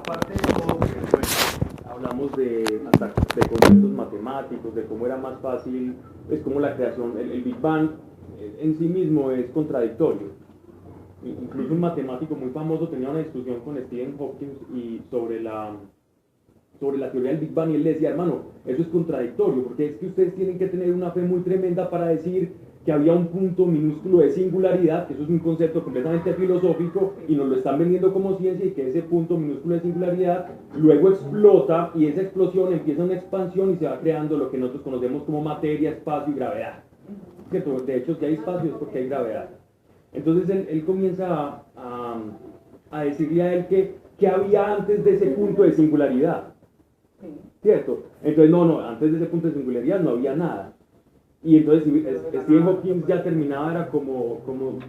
aparte de todo, pues, hablamos hasta de conceptos matemáticos, de cómo era más fácil, es como la creación, el Big Bang en sí mismo es contradictorio. Incluso un matemático muy famoso tenía una discusión con Stephen Hawking sobre la teoría del Big Bang, y él le decía, hermano, eso es contradictorio, porque es que ustedes tienen que tener una fe muy tremenda para decir que había un punto minúsculo de singularidad, que eso es un concepto completamente filosófico, y nos lo están vendiendo como ciencia, y que ese punto minúsculo de singularidad luego explota, y esa explosión empieza una expansión y se va creando lo que nosotros conocemos como materia, espacio y gravedad. De hecho, si hay espacio es porque hay gravedad. Entonces él comienza a decirle a él que había antes de ese punto de singularidad. ¿Cierto? Entonces, no, antes de ese punto de singularidad no había nada. Y entonces Stephen Hawking ya terminaba, era como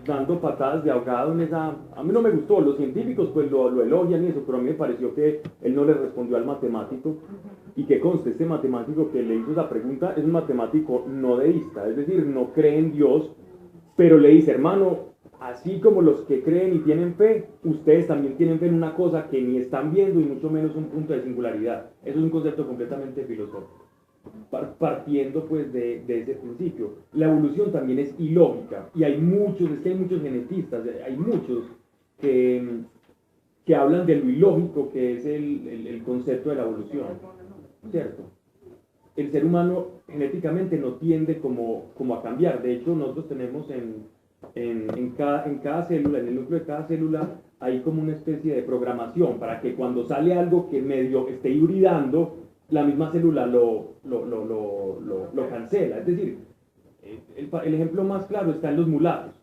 dando patadas de ahogado en esa... A mí no me gustó, los científicos pues lo elogian y eso, pero a mí me pareció que él no le respondió al matemático. Y que conste, este matemático que le hizo esa pregunta es un matemático no deísta, es decir, no cree en Dios, pero le dice, hermano, así como los que creen y tienen fe, ustedes también tienen fe en una cosa que ni están viendo y mucho menos un punto de singularidad. Eso es un concepto completamente filosófico. Partiendo pues de ese principio. La evolución también es ilógica, y hay muchos genetistas, hay muchos que hablan de lo ilógico que es el concepto de la evolución, ¿cierto? El ser humano genéticamente no tiende como a cambiar. De hecho, nosotros tenemos en cada célula, en el núcleo de cada célula, hay como una especie de programación para que cuando sale algo que medio esté hibridando, la misma célula lo cancela. Es decir, el ejemplo más claro está en los mulatos.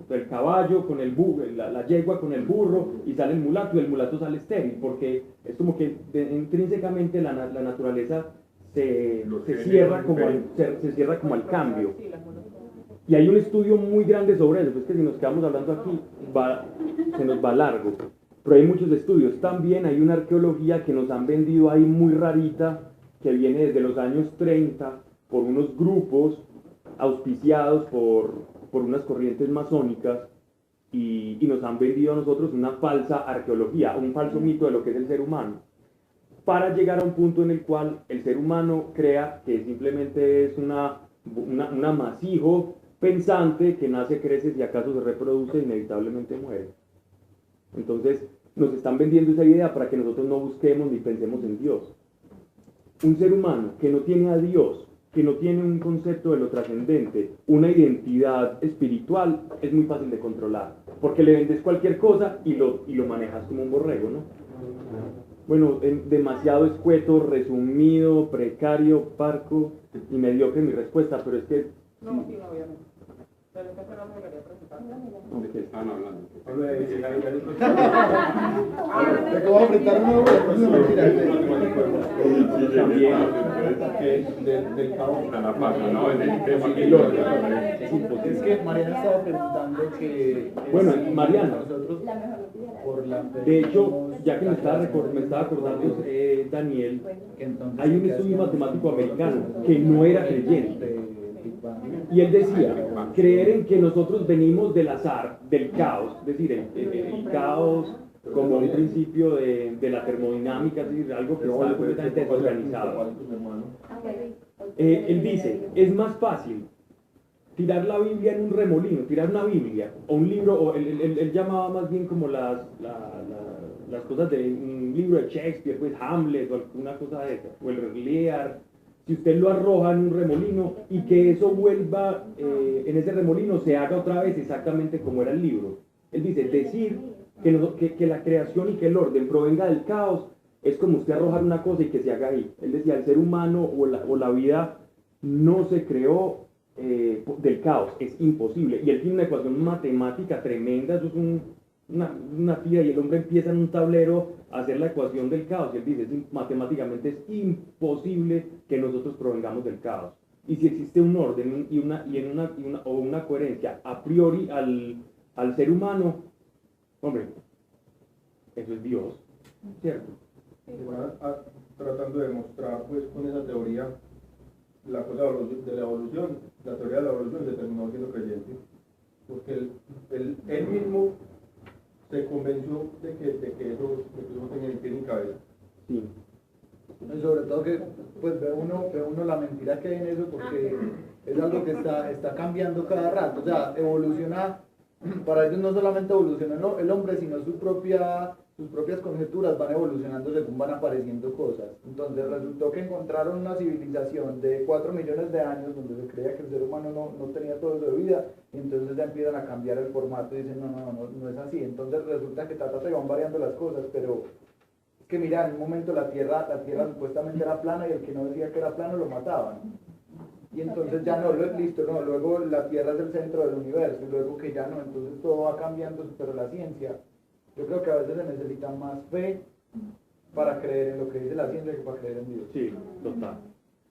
El caballo con el burro, la yegua con el burro, y sale el mulato, y el mulato sale estéril, porque es como que intrínsecamente la naturaleza se cierra como al cambio. Y hay un estudio muy grande sobre eso, pues que si nos quedamos hablando aquí, se nos va largo. Pero hay muchos estudios. También hay una arqueología que nos han vendido ahí muy rarita, que viene desde los años 30 por unos grupos auspiciados por unas corrientes masónicas, y nos han vendido a nosotros una falsa arqueología, un falso mito de lo que es el ser humano, para llegar a un punto en el cual el ser humano crea que simplemente es un amasijo pensante que nace, crece, si acaso se reproduce e inevitablemente muere. Entonces nos están vendiendo esa idea para que nosotros no busquemos ni pensemos en Dios. Un ser humano que no tiene a Dios, que no tiene un concepto de lo trascendente, una identidad espiritual, es muy fácil de controlar, porque le vendes cualquier cosa y lo manejas como un borrego, ¿no? Bueno, demasiado escueto, resumido, precario, parco y mediocre mi respuesta, pero es que... No, sí, no, obviamente. Pero esta persona me quería presentar. ¿De qué están hablando? Te acabo de apretar una hora, entonces me tiraste. Del caos a la paz, ¿no? El tema que Es que Mariana estaba preguntando que... Bueno, Mariana, nosotros, por la fe, de hecho, ya que me estaba acordando Daniel, hay un estudio matemático americano que no era creyente. Y él decía, creer en que nosotros venimos del azar, del caos, es decir, el caos como un principio de la termodinámica, es decir, algo que está completamente desorganizado. Él dice, es más fácil tirar la Biblia en un remolino, tirar una Biblia, o un libro, o él llamaba más bien como las cosas de un libro de Shakespeare, pues Hamlet, o alguna cosa de esa, o el Lear. Si usted lo arroja en un remolino y que eso vuelva en ese remolino, se haga otra vez exactamente como era el libro. Él dice, decir que la creación y que el orden provenga del caos es como usted arrojar una cosa y que se haga ahí. Él decía, el ser humano o la vida no se creó del caos, es imposible. Y él tiene una ecuación matemática tremenda, eso es una tira, y el hombre empieza en un tablero a hacer la ecuación del caos, y él dice, matemáticamente es imposible que nosotros provengamos del caos. Y si existe un orden y una coherencia a priori al ser humano, hombre, eso es Dios, ¿cierto? Tratando de demostrar pues con esa teoría la cosa de la evolución, la teoría de la evolución se terminó siendo creyente, porque él mismo te convenció de que eso no tenía ni pie ni cabeza. Sí. Y sobre todo que pues ve uno la mentira que hay en eso, porque es algo que está cambiando cada rato, o sea, evoluciona, para ellos no solamente evoluciona el hombre, sino sus propias conjeturas van evolucionando según van apareciendo cosas. Entonces resultó que encontraron una civilización de 4 millones de años donde se creía que el ser humano no tenía todo eso de vida, y entonces ya empiezan a cambiar el formato y dicen no es así. Entonces resulta que y van variando las cosas, pero es que mira, en un momento la tierra supuestamente era plana y el que no decía que era plano lo mataban. Y entonces ya luego la tierra es el centro del universo, y luego que ya no, entonces todo va cambiando, pero la ciencia, yo creo que a veces se necesita más fe para creer en lo que dice la ciencia que para creer en Dios. Sí, total.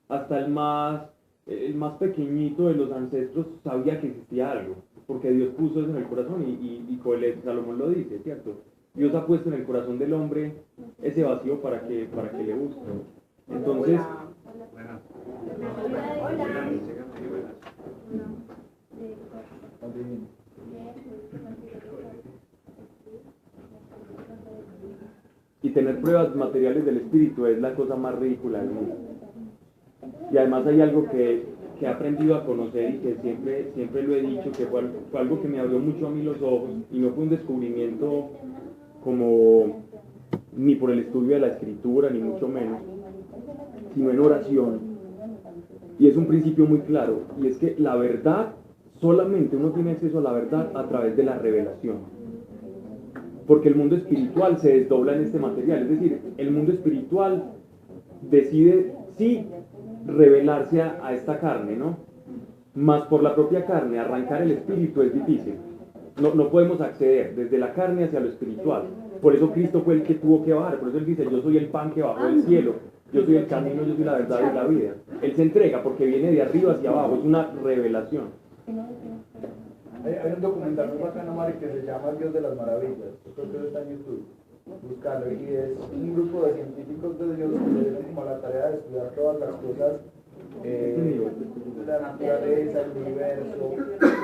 Hasta el más pequeñito de los ancestros sabía que existía algo, porque Dios puso eso en el corazón y Coelho, Salomón lo dice, ¿cierto? Dios ha puesto en el corazón del hombre ese vacío para que le busque. Entonces, y tener pruebas materiales del espíritu es la cosa más ridícula del mundo. Y además hay algo que he aprendido a conocer y que siempre lo he dicho, que fue algo que me abrió mucho a mí los ojos, y no fue un descubrimiento como ni por el estudio de la escritura, ni mucho menos, sino en oración. Y es un principio muy claro, y es que la verdad, solamente uno tiene acceso a la verdad a través de la revelación. Porque el mundo espiritual se desdobla en este material, es decir, el mundo espiritual decide sí revelarse a esta carne, ¿no? Mas por la propia carne, arrancar el espíritu es difícil. No podemos acceder desde la carne hacia lo espiritual. Por eso Cristo fue el que tuvo que bajar, por eso Él dice, yo soy el pan que bajó del cielo, yo soy el camino, yo soy la verdad y la vida. Él se entrega porque viene de arriba hacia abajo, es una revelación. Hay un documental muy bacano, Mari, que se llama Dios de las Maravillas. Yo creo que eso está en YouTube. Buscarlo. Y es un grupo de científicos de Dios que se dieron como la tarea de estudiar todas las cosas, la naturaleza, el universo,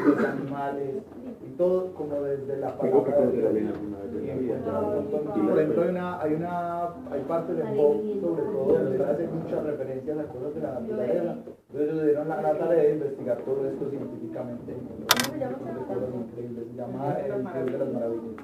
los animales, y todo como desde la palabra de Dios. Y encuentran un montón. Por ejemplo, hay partes del pop, sobre todo, donde hacen muchas referencias a cosas de la naturaleza. Entonces ellos se dieron la tarea de investigar todo esto científicamente. Increíble. Se llama El Dios de las Maravillas.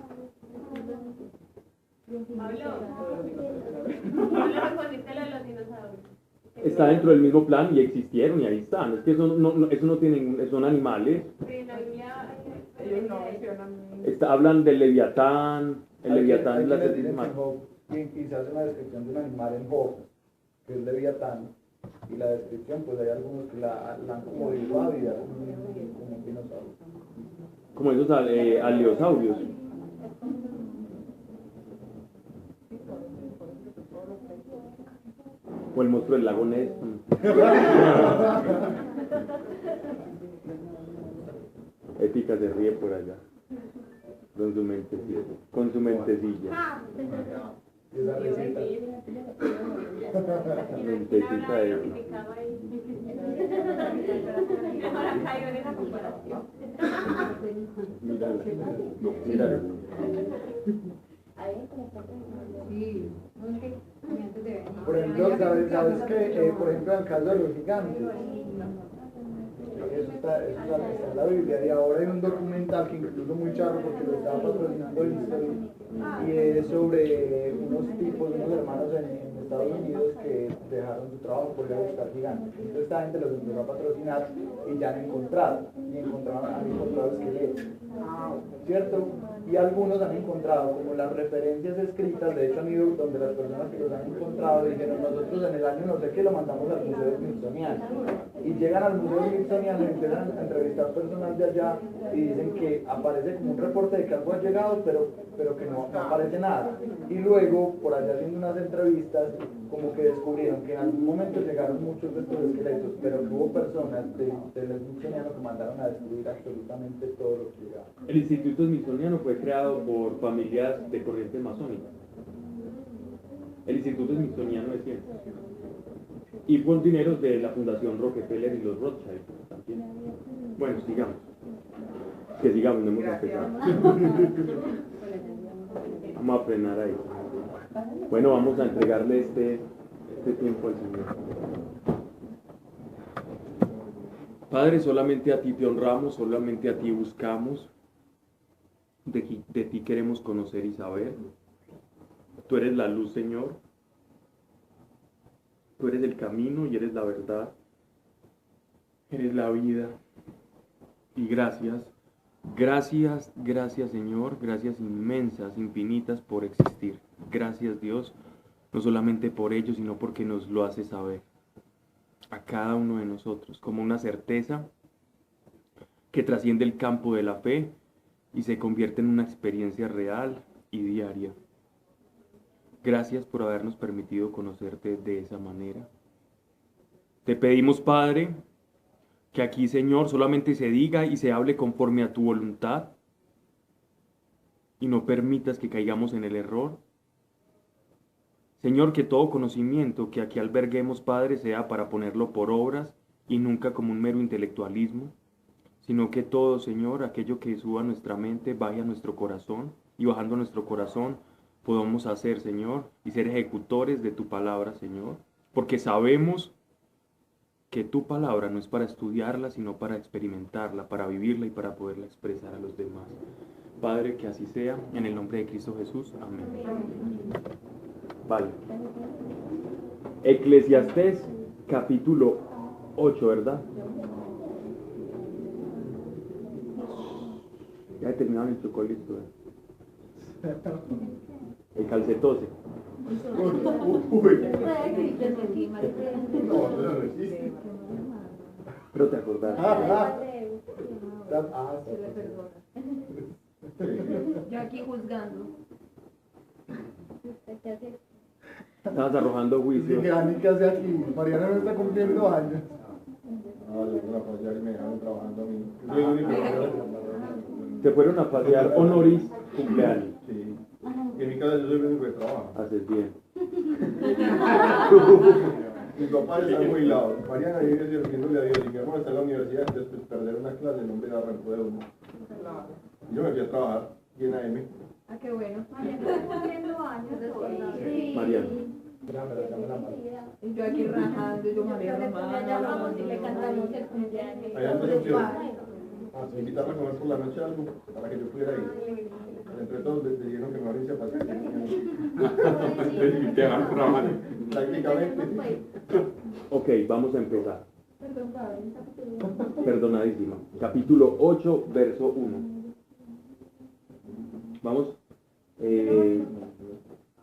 Está dentro del mismo plan y existieron y ahí están. Es que eso no tienen, son animales. Ellos no mencionan. Hablan del Leviatán, el Leviatán es la séptima. Y se hace una descripción de un animal en Job, que es Leviatán, y la descripción, pues hay algunos que la han como dibujado y como dinosaurios. Como esos aleosaurios. O el monstruo del lago Ness. Ética se ríe por allá. Con su mentecilla. Y esa receta. Mentecita de... Míralo. Por ejemplo, ¿sabes que por ejemplo, en el caso de los gigantes, eso está en la Biblia, y ahora hay un documental que incluso muy charro porque lo estaba patrocinando History, y es sobre unos hermanos en Estados Unidos que dejaron su trabajo por ir a buscar gigantes. Entonces esta gente los empezó a patrocinar y ya han encontrado esqueletos, ¿cierto? Y algunos han encontrado como las referencias escritas, de hecho han ido donde las personas que los han encontrado dijeron, nosotros en el año no sé qué lo mandamos al Museo Smithsoniano, y llegan al Museo Smithsoniano y empiezan a entrevistar personas de allá y dicen que aparece como un reporte de que algo ha llegado, pero que no aparece nada, y luego por allá haciendo unas entrevistas como que descubrieron que en algún momento llegaron muchos de estos esqueletos, pero que hubo personas del Smithsoniano que mandaron a destruir absolutamente todo lo que llegaba. El Instituto Smithsoniano fue creado por familias de corriente masónica. El Instituto Smithsoniano de Ciencias. Y por dineros de la Fundación Rockefeller y los Rothschild también. Bueno, sigamos. Que sigamos, no hemos empezado. Vamos a frenar ahí. Bueno, vamos a entregarle este tiempo al Señor. Padre, solamente a ti te honramos, solamente a ti buscamos. De ti queremos conocer y saber. Tú eres la luz, Señor. Tú eres el camino y eres la verdad. Eres la vida. Y gracias, Señor, gracias inmensas, infinitas por existir. Gracias, Dios, no solamente por ello, sino porque nos lo hace saber a cada uno de nosotros, como una certeza que trasciende el campo de la fe y se convierte en una experiencia real y diaria. Gracias por habernos permitido conocerte de esa manera. Te pedimos, Padre, que aquí, Señor, solamente se diga y se hable conforme a tu voluntad y no permitas que caigamos en el error. Señor, que todo conocimiento que aquí alberguemos, Padre, sea para ponerlo por obras y nunca como un mero intelectualismo, sino que todo, Señor, aquello que suba a nuestra mente, vaya a nuestro corazón y bajando a nuestro corazón podamos hacer, Señor, y ser ejecutores de tu palabra, Señor, porque sabemos que tu palabra no es para estudiarla, sino para experimentarla, para vivirla y para poderla expresar a los demás. Padre, que así sea, en el nombre de Cristo Jesús. Amén. Vale. Eclesiastés, capítulo 8, ¿verdad? Ya he terminado el chocolito. El calcetose. Pero te acordás. Yo aquí juzgando. Estabas arrojando juicio. ¿Qué hace aquí? Mariana no está cumpliendo años. No, yo no apoyar y me dejaron trabajando a mí. Yo soy el único que Te fueron a pasear honoris cumpleaños. Sí. Y en mi casa yo soy el único que trabaja. Haces bien. Mi papá está muy lado. Mariana viene sirviéndole a Dios y mi hermano está en la universidad, entonces pues perder una clase el hombre arrancó de uno. Y yo me fui a trabajar y en AM. Ah, qué bueno. Mariana. Y yo aquí rajando, yo María Le llamamos y le cantamos el cumpleaños. Allá empezó opción. Me invitaron a comer por la noche algo para que yo pudiera ir. Entre todos decidieron que me abriese a pasar. Y te van a trabajar. Prácticamente. Ok, vamos a empezar. Perdonadísima. Capítulo 8, verso 1. Vamos.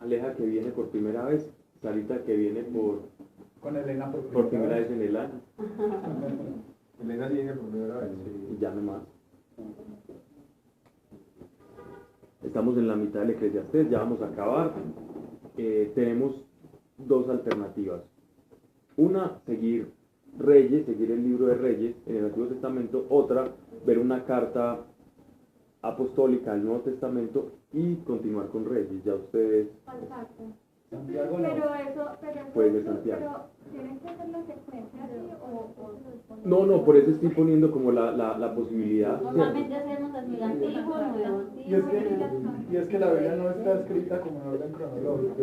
Aleja que viene por primera vez. Sarita que viene Con Elena por primera vez en el año. Elena viene por primera vez. Y ya nomás. Estamos en la mitad del Eclesiastés, ya vamos a acabar. Tenemos dos alternativas. Una, seguir Reyes, seguir el libro de Reyes en el Antiguo Testamento. Otra, ver una carta apostólica del Nuevo Testamento y continuar con Reyes. Ya ustedes... Santiago no. Pero eso, Puede ser Santiago. pero ¿tienen que hacer la secuencia así o No, por eso estoy poniendo como la posibilidad. ¿cierto? Normalmente hacemos así antiguo, nuevo, Y es que la Biblia no está escrita como en orden cronológico.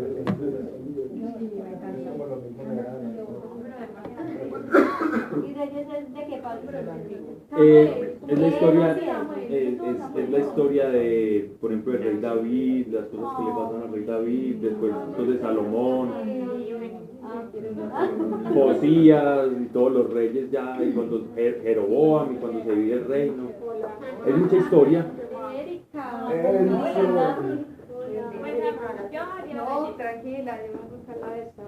¿Y Reyes es de qué país? Es la historia de, por ejemplo, del rey David, las cosas que le pasan al rey David, después de Salomón, Josías y todos los reyes ya, y cuando Jeroboam y cuando se divide el reino. Es mucha historia. No, tranquila, yo voy a buscar la de esta.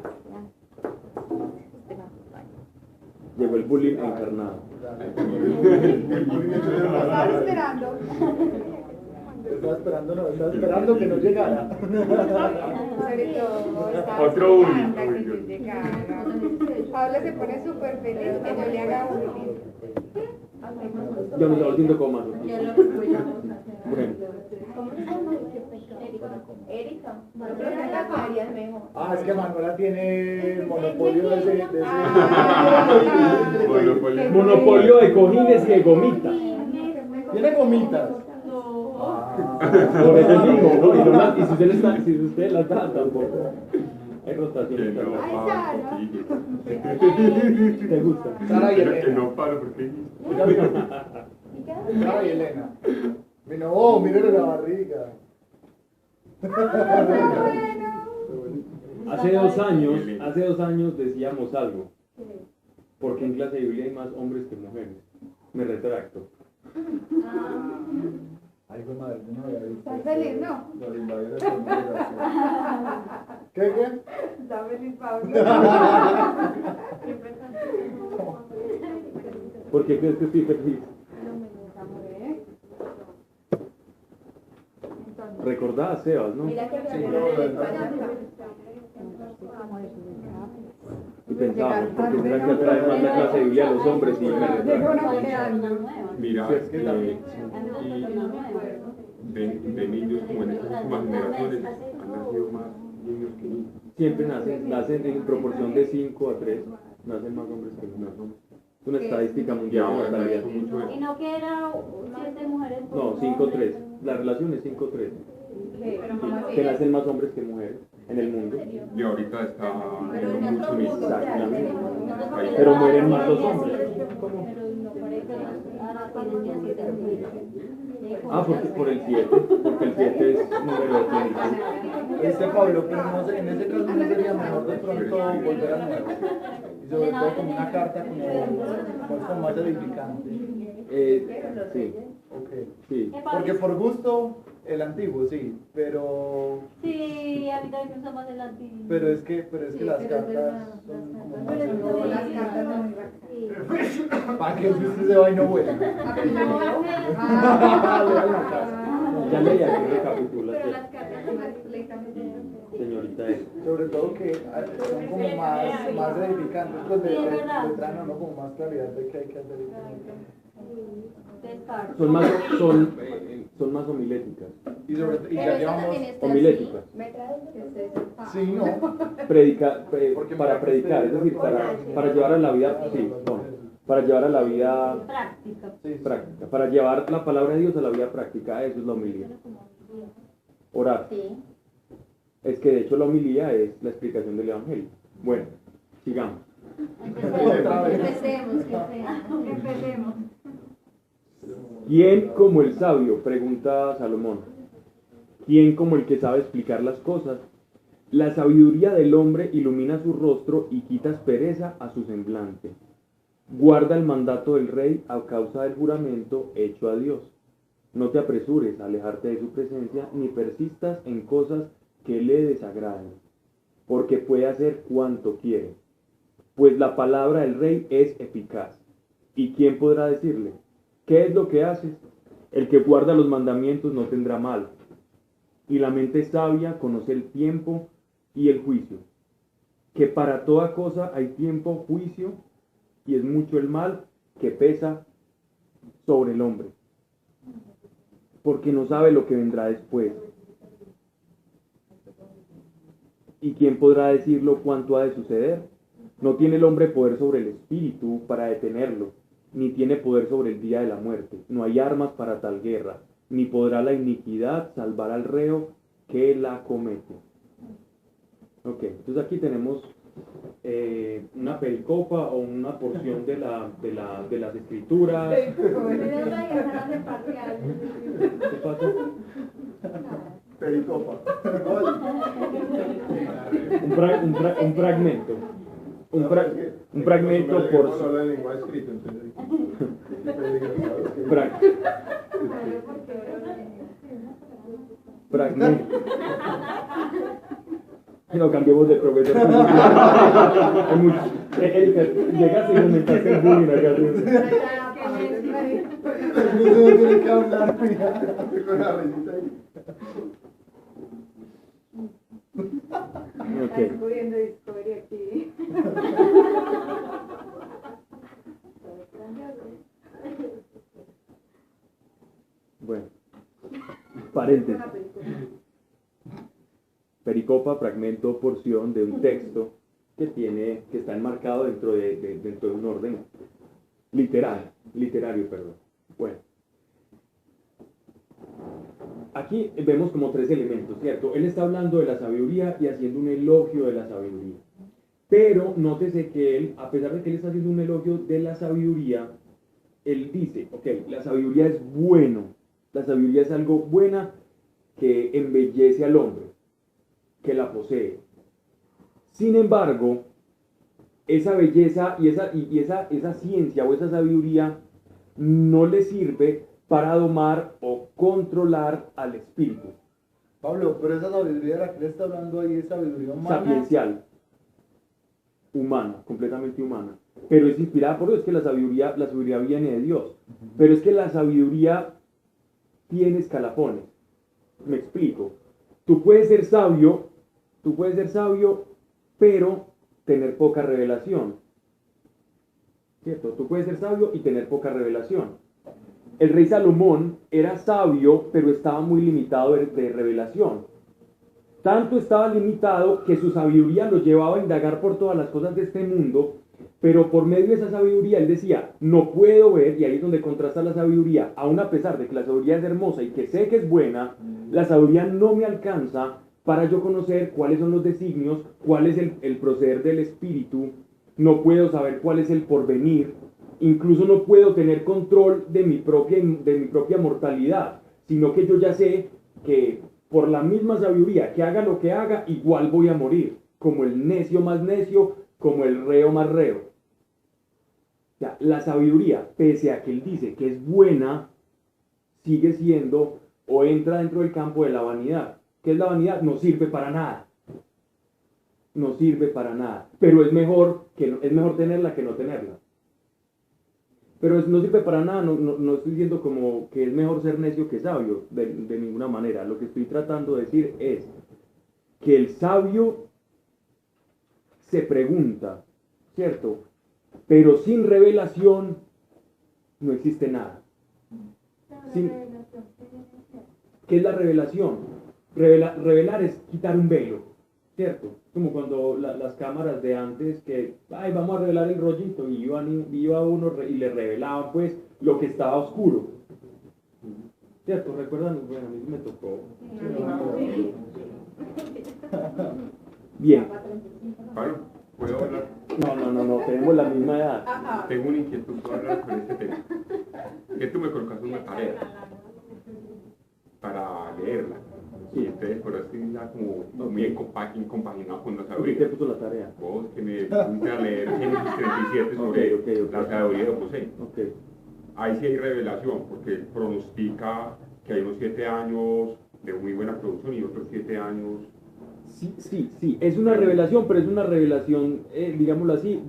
Llegó el bullying encarnado. Estaba esperando. Estaba esperando que no llegara. Sobre todo, estaba Otro esperando bullying. que yo llegara. Pablo se pone súper feliz que yo le haga bullying. Ya me estaba volviendo como más. Bueno, ¿Cómo se llama? Erika. Yo creo que las Marías mejor. Es que Manuela tiene el monopolio de ese. monopolio de cojines y de gomitas. Tiene gomitas. Por eso digo, ¿no? Y si usted las da, tampoco. Hay rotación. Que no Ay, paro, Sara. porque- ¿Te gusta? Sara y Que Elena. no paro porque Sara y Elena. Vino, oh, mírenle la barriga. Hace 2 años decíamos algo. Porque en clase de Biblia hay más hombres que mujeres. Me retracto. Ay, fue madre, yo no había visto. ¿Estás feliz, no? Nos invadieron con una migración. ¿Qué? ¿Está feliz, Pablo? ¿Por qué crees que estoy feliz? Recordá a Sebas, ¿no? Mira que Sí, no, Y pensábamos, ¿por qué será que atrae más la clase de Biblia a los hombres y me retracto? mira, Sí, es que también. de niños como en estas últimas generaciones han nacido más niños que niños. Siempre nacen en proporción de 5 a 3, nacen más hombres que mujeres. Es una estadística Y mundial de ahora mortalidad. nace mucho Y eso. no que era 7 mujeres por No, un 5-3. hombre. La relación es 5-3. Pero mamá, Que nacen más hombres que mujeres en el mundo. Y ahorita está Pero en mucho otro niños. mundo, o sea, Exactamente. Ahí. Pero mueren más los hombres. Pero no parece ahora tienen 17. Ah, porque por el 7, porque el 7 es número de plenitud. Pablo, pero no sé, en ese caso no sería mejor de pronto volver al nuevo. Y sobre todo como una carta como más edificante. Sí, Ok. sí. Porque por gusto, el antiguo, sí, pero Sí, a mí también me gusta más el antiguo. pero es que las cartas son como más Pero las cartas son muy bacanas. Sí. para que usted se vaya y no vuelva. Ya leí aquí recapitula, Pero las cartas son más completamente. señorita Eva. Sobre todo que son como más edificantes, pues de traen a uno como más claridad de qué hay que hacer. Descarto. Son más homiléticas. Y sobre y Pero ya esta llevamos también está homiléticas. así. Me trae que ustedes sepan. sí, no. Para predicar, es decir, para llevar a la vida, sí, no, para llevar a la vida Práctica. Sí, práctica, para llevar la palabra de Dios a la vida práctica, eso es la homilía. Orar. Sí. Es que de hecho la homilía es la explicación del Evangelio. Bueno, sigamos. Empecemos. ¿Quién como el sabio? Pregunta Salomón. ¿Quién como el que sabe explicar las cosas? La sabiduría del hombre ilumina su rostro y quita aspereza a su semblante. Guarda el mandato del rey a causa del juramento hecho a Dios. No te apresures a alejarte de su presencia, ni persistas en cosas que le desagraden, porque puede hacer cuanto quiere. Pues la palabra del rey es eficaz. ¿Y quién podrá decirle? ¿Qué es lo que haces? El que guarda los mandamientos no tendrá mal. Y la mente sabia conoce el tiempo y el juicio. Que para toda cosa hay tiempo, juicio, y es mucho el mal que pesa sobre el hombre. Porque no sabe lo que vendrá después. ¿Y quién podrá decirlo cuánto ha de suceder? No tiene el hombre poder sobre el espíritu para detenerlo, ni tiene poder sobre el día de la muerte. No hay armas para tal guerra, ni podrá la iniquidad salvar al reo que la comete. Ok, entonces aquí tenemos una pericopa o una porción de las escrituras. ¿Qué pasa? Pericopa. Un fragmento. Un fragmento por No habla en lenguaje escrito, entonces. Fragmento. No cambiemos de profesor. Hay mucho. Erika, llegaste y comentaste el bullying acá. No tiene que hablar, mira. Con la risita ahí. Ok. Descubriendo Discovery aquí. Bueno. Paréntesis. Pericopa, fragmento, porción de un texto que está enmarcado dentro de un orden literario, perdón. Bueno. aquí vemos como tres elementos, ¿cierto? Él está hablando de la sabiduría y haciendo un elogio de la sabiduría. Pero nótese que él, a pesar de que él está haciendo un elogio de la sabiduría, él dice, ok, la sabiduría es bueno, la sabiduría es algo buena que embellece al hombre, que la posee. Sin embargo, esa belleza y esa ciencia o esa sabiduría no le sirve para domar o controlar al espíritu. Pablo, pero esa sabiduría de la que le está hablando ahí es sabiduría humana. Sapiencial, humana, completamente humana. Pero es inspirada por Dios, es que la sabiduría viene de Dios. Pero es que la sabiduría tiene escalafones. Me explico. Tú puedes ser sabio, pero tener poca revelación. ¿Cierto? Tú puedes ser sabio y tener poca revelación. El rey Salomón era sabio, pero estaba muy limitado de revelación. Tanto estaba limitado que su sabiduría lo llevaba a indagar por todas las cosas de este mundo, pero por medio de esa sabiduría él decía, no puedo ver, y ahí es donde contrasta la sabiduría, aun a pesar de que la sabiduría es hermosa y que sé que es buena, la sabiduría no me alcanza para yo conocer cuáles son los designios, cuál es el proceder del espíritu, no puedo saber cuál es el porvenir, incluso no puedo tener control de mi propia mortalidad, sino que yo ya sé que por la misma sabiduría, que haga lo que haga, igual voy a morir, como el necio más necio, como el reo más reo. O sea, la sabiduría, pese a que él dice que es buena, sigue siendo o entra dentro del campo de la vanidad. ¿Qué es la vanidad? No sirve para nada. No sirve para nada. Pero es mejor tenerla que no tenerla. Pero no sirve para nada, no estoy diciendo como que es mejor ser necio que sabio, de ninguna manera. Lo que estoy tratando de decir es que el sabio se pregunta, ¿cierto? Pero sin revelación no existe nada. ¿Qué es la revelación? Revelar es quitar un velo, ¿cierto? Como cuando las cámaras de antes que, ay, vamos a revelar el rollito, y iba uno y le revelaban pues lo que estaba oscuro. ¿Cierto? ¿Recuerdan? Bueno, a mí me tocó. Bien. Pablo, ¿puedo hablar? No, tenemos la misma edad. Tengo una inquietud para hablar con este tema. Que tú me colocas una tarea para leerla. Sí, entonces por eso estoy ya como muy incompaginado con la ¿Quién sabiduría. te puso la tarea? Vos que me puse a leer Génesis 37 sobre Ok. la sabiduría de José. Ok. Ahí sí hay revelación, porque pronostica que hay unos 7 años de muy buena producción y otros 7 años. Sí, es una revelación, pero es una revelación, digámoslo así,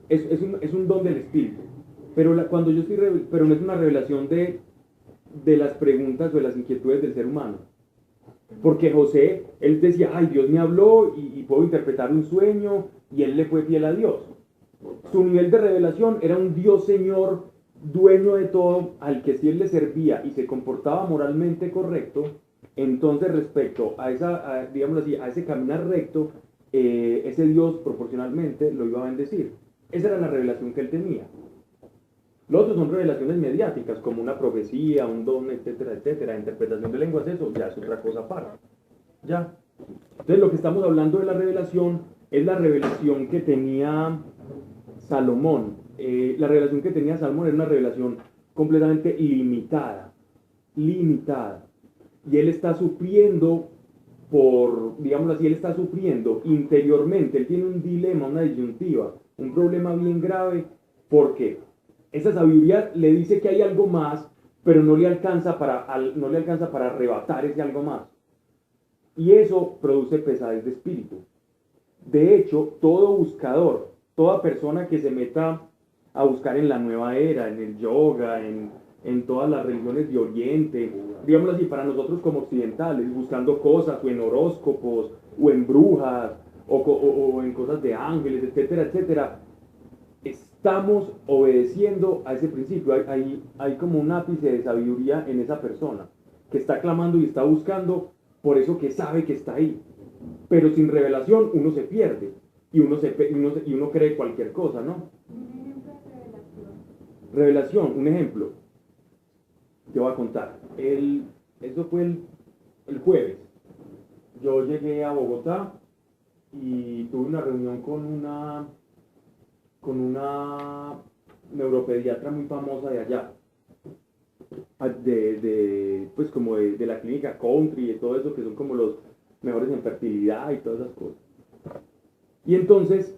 es un don del Espíritu. Pero pero no es una revelación de las preguntas o de las inquietudes del ser humano. Porque José, él decía, ay, Dios me habló y puedo interpretar un sueño, y él le fue fiel a Dios. Su nivel de revelación era un Dios Señor, dueño de todo, al que si él le servía y se comportaba moralmente correcto, entonces respecto a ese caminar recto, ese Dios proporcionalmente lo iba a bendecir. Esa era la revelación que él tenía. Lo otro son revelaciones mediáticas, como una profecía, un don, etcétera, etcétera. Interpretación de lenguas, eso ya es otra cosa aparte. ¿Ya? Entonces lo que estamos hablando de la revelación es la revelación que tenía Salomón. La revelación que tenía Salomón era una revelación completamente limitada. Y él está sufriendo él está sufriendo interiormente. Él tiene un dilema, una disyuntiva, un problema bien grave, porque esa sabiduría le dice que hay algo más, pero no le alcanza para arrebatar ese algo más. Y eso produce pesadez de espíritu. De hecho, todo buscador, toda persona que se meta a buscar en la nueva era, en el yoga, en todas las religiones de Oriente, digámoslo así, para nosotros como occidentales, buscando cosas, o en horóscopos, o en brujas, o en cosas de ángeles, etcétera, etcétera, estamos obedeciendo a ese principio. Hay como un ápice de sabiduría en esa persona, que está clamando y está buscando por eso que sabe que está ahí. Pero sin revelación uno se pierde, y uno cree cualquier cosa, ¿no? Revelación, un ejemplo. te voy a contar. Eso fue el jueves. Yo llegué a Bogotá y tuve una reunión con una neuropediatra muy famosa de allá, pues como de la clínica Country y todo eso, que son como los mejores en fertilidad y todas esas cosas. Y entonces,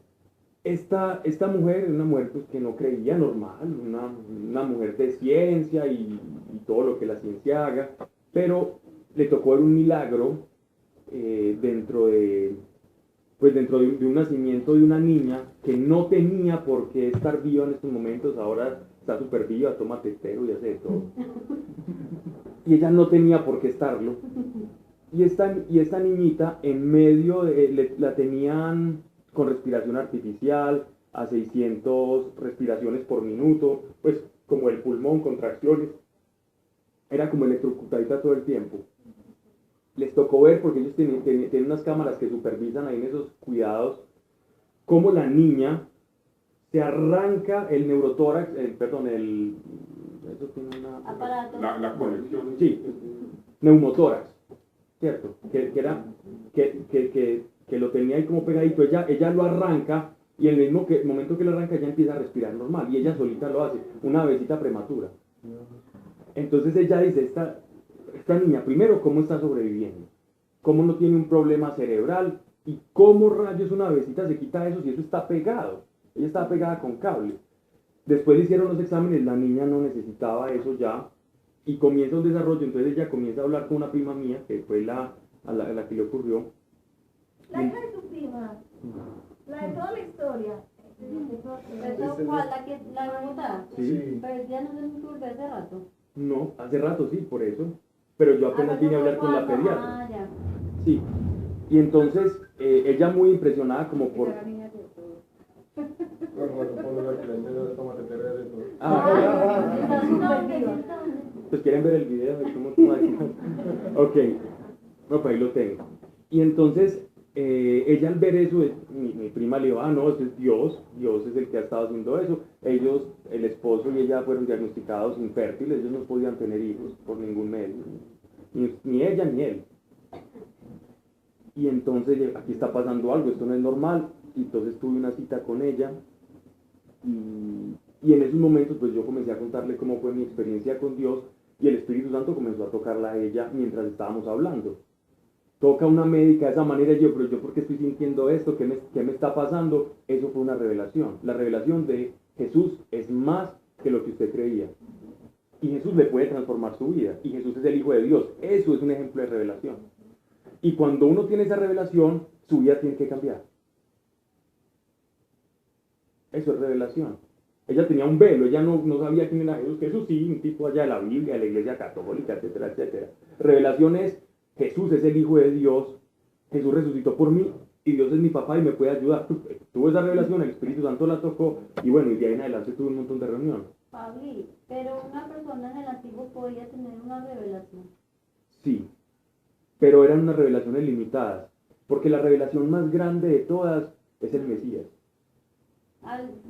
esta mujer, una mujer pues, que no creía, normal, una mujer de ciencia y todo lo que la ciencia haga, pero le tocó ver un milagro dentro de un nacimiento de una niña que no tenía por qué estar viva en estos momentos. Ahora está súper viva, toma tetero y hace de todo. Y ella no tenía por qué estarlo. Y esta niñita en medio la tenían con respiración artificial, a 600 respiraciones por minuto, pues como el pulmón, contracciones. Era como electrocutadita todo el tiempo. Les tocó ver, porque ellos tienen unas cámaras que supervisan ahí en esos cuidados, cómo la niña se arranca el neurotórax, eso tiene una... Aparato. La conexión. Sí, neumotórax, ¿cierto? Que lo tenía ahí como pegadito, ella lo arranca y en el mismo momento que lo arranca ella empieza a respirar normal y ella solita lo hace, una bebecita prematura. Entonces ella dice, esta niña, primero, ¿cómo está sobreviviendo? ¿Cómo no tiene un problema cerebral? ¿Y cómo rayos una bebecita se quita eso si eso está pegado? Ella estaba pegada con cable. Después le hicieron los exámenes, la niña no necesitaba eso ya y comienza un desarrollo, entonces ella comienza a hablar con una prima mía, que fue la que le ocurrió. La hija de tu prima, la de toda la historia. ¿Eso cuál? ¿La de Bogotá? Sí. Pero ya no se me ocurre hace rato. No, hace rato sí, por eso. Pero yo apenas vine a hablar con la pediatra. Ah, ya. Sí. Y entonces, ella muy impresionada como por... Pues quieren ver el video de cómo toma. Ok, bueno, pues ahí lo tengo. Y entonces, ella al ver eso, mi prima le dijo, no, ese es Dios es el que ha estado haciendo eso. Ellos, el esposo y ella fueron diagnosticados infértiles, ellos no podían tener hijos por ningún medio, ni ella ni él. Y entonces, aquí está pasando algo, esto no es normal. Y entonces tuve una cita con ella y en esos momentos pues yo comencé a contarle cómo fue mi experiencia con Dios y el Espíritu Santo comenzó a tocarla a ella mientras estábamos hablando. Toca una médica de esa manera y pero yo ¿por qué estoy sintiendo esto? ¿Qué me está pasando? Eso fue una revelación. La revelación de Jesús es más que lo que usted creía. Y Jesús le puede transformar su vida. Y Jesús es el Hijo de Dios. Eso es un ejemplo de revelación. Y cuando uno tiene esa revelación, su vida tiene que cambiar. Eso es revelación. Ella tenía un velo, ella no sabía quién era Jesús. Jesús sí, un tipo allá de la Biblia, de la Iglesia Católica, etcétera, etcétera. Revelación es, Jesús es el Hijo de Dios, Jesús resucitó por mí y Dios es mi papá y me puede ayudar. Tuvo esa revelación, el Espíritu Santo la tocó y bueno, y de ahí en adelante tuve un montón de reuniones. Pabli, pero una persona en el antiguo podía tener una revelación. Sí, pero eran unas revelaciones limitadas, porque la revelación más grande de todas es el Mesías.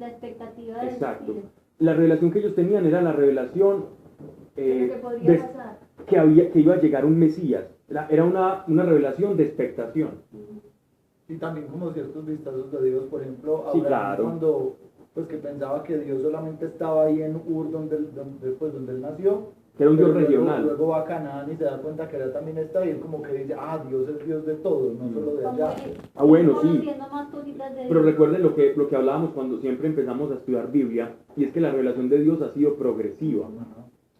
La expectativa del Exacto. Mesías. La revelación que ellos tenían era la revelación ¿Qué podría pasar? que iba a llegar un Mesías. Era una revelación de expectación. Y también como ciertos vistazos de Dios, por ejemplo, Sí, Abraham, claro. cuando pues que pensaba que Dios solamente estaba ahí en Ur donde él nació, Que era un Dios pero regional. luego va a Canaán y se da cuenta que allá también está y él como que dice, Dios es Dios de todos, no solo de allá. Bueno, sí. Conociendo más cositas de Pero Dios. recuerden lo que hablábamos cuando siempre empezamos a estudiar Biblia, y es que la revelación de Dios ha sido progresiva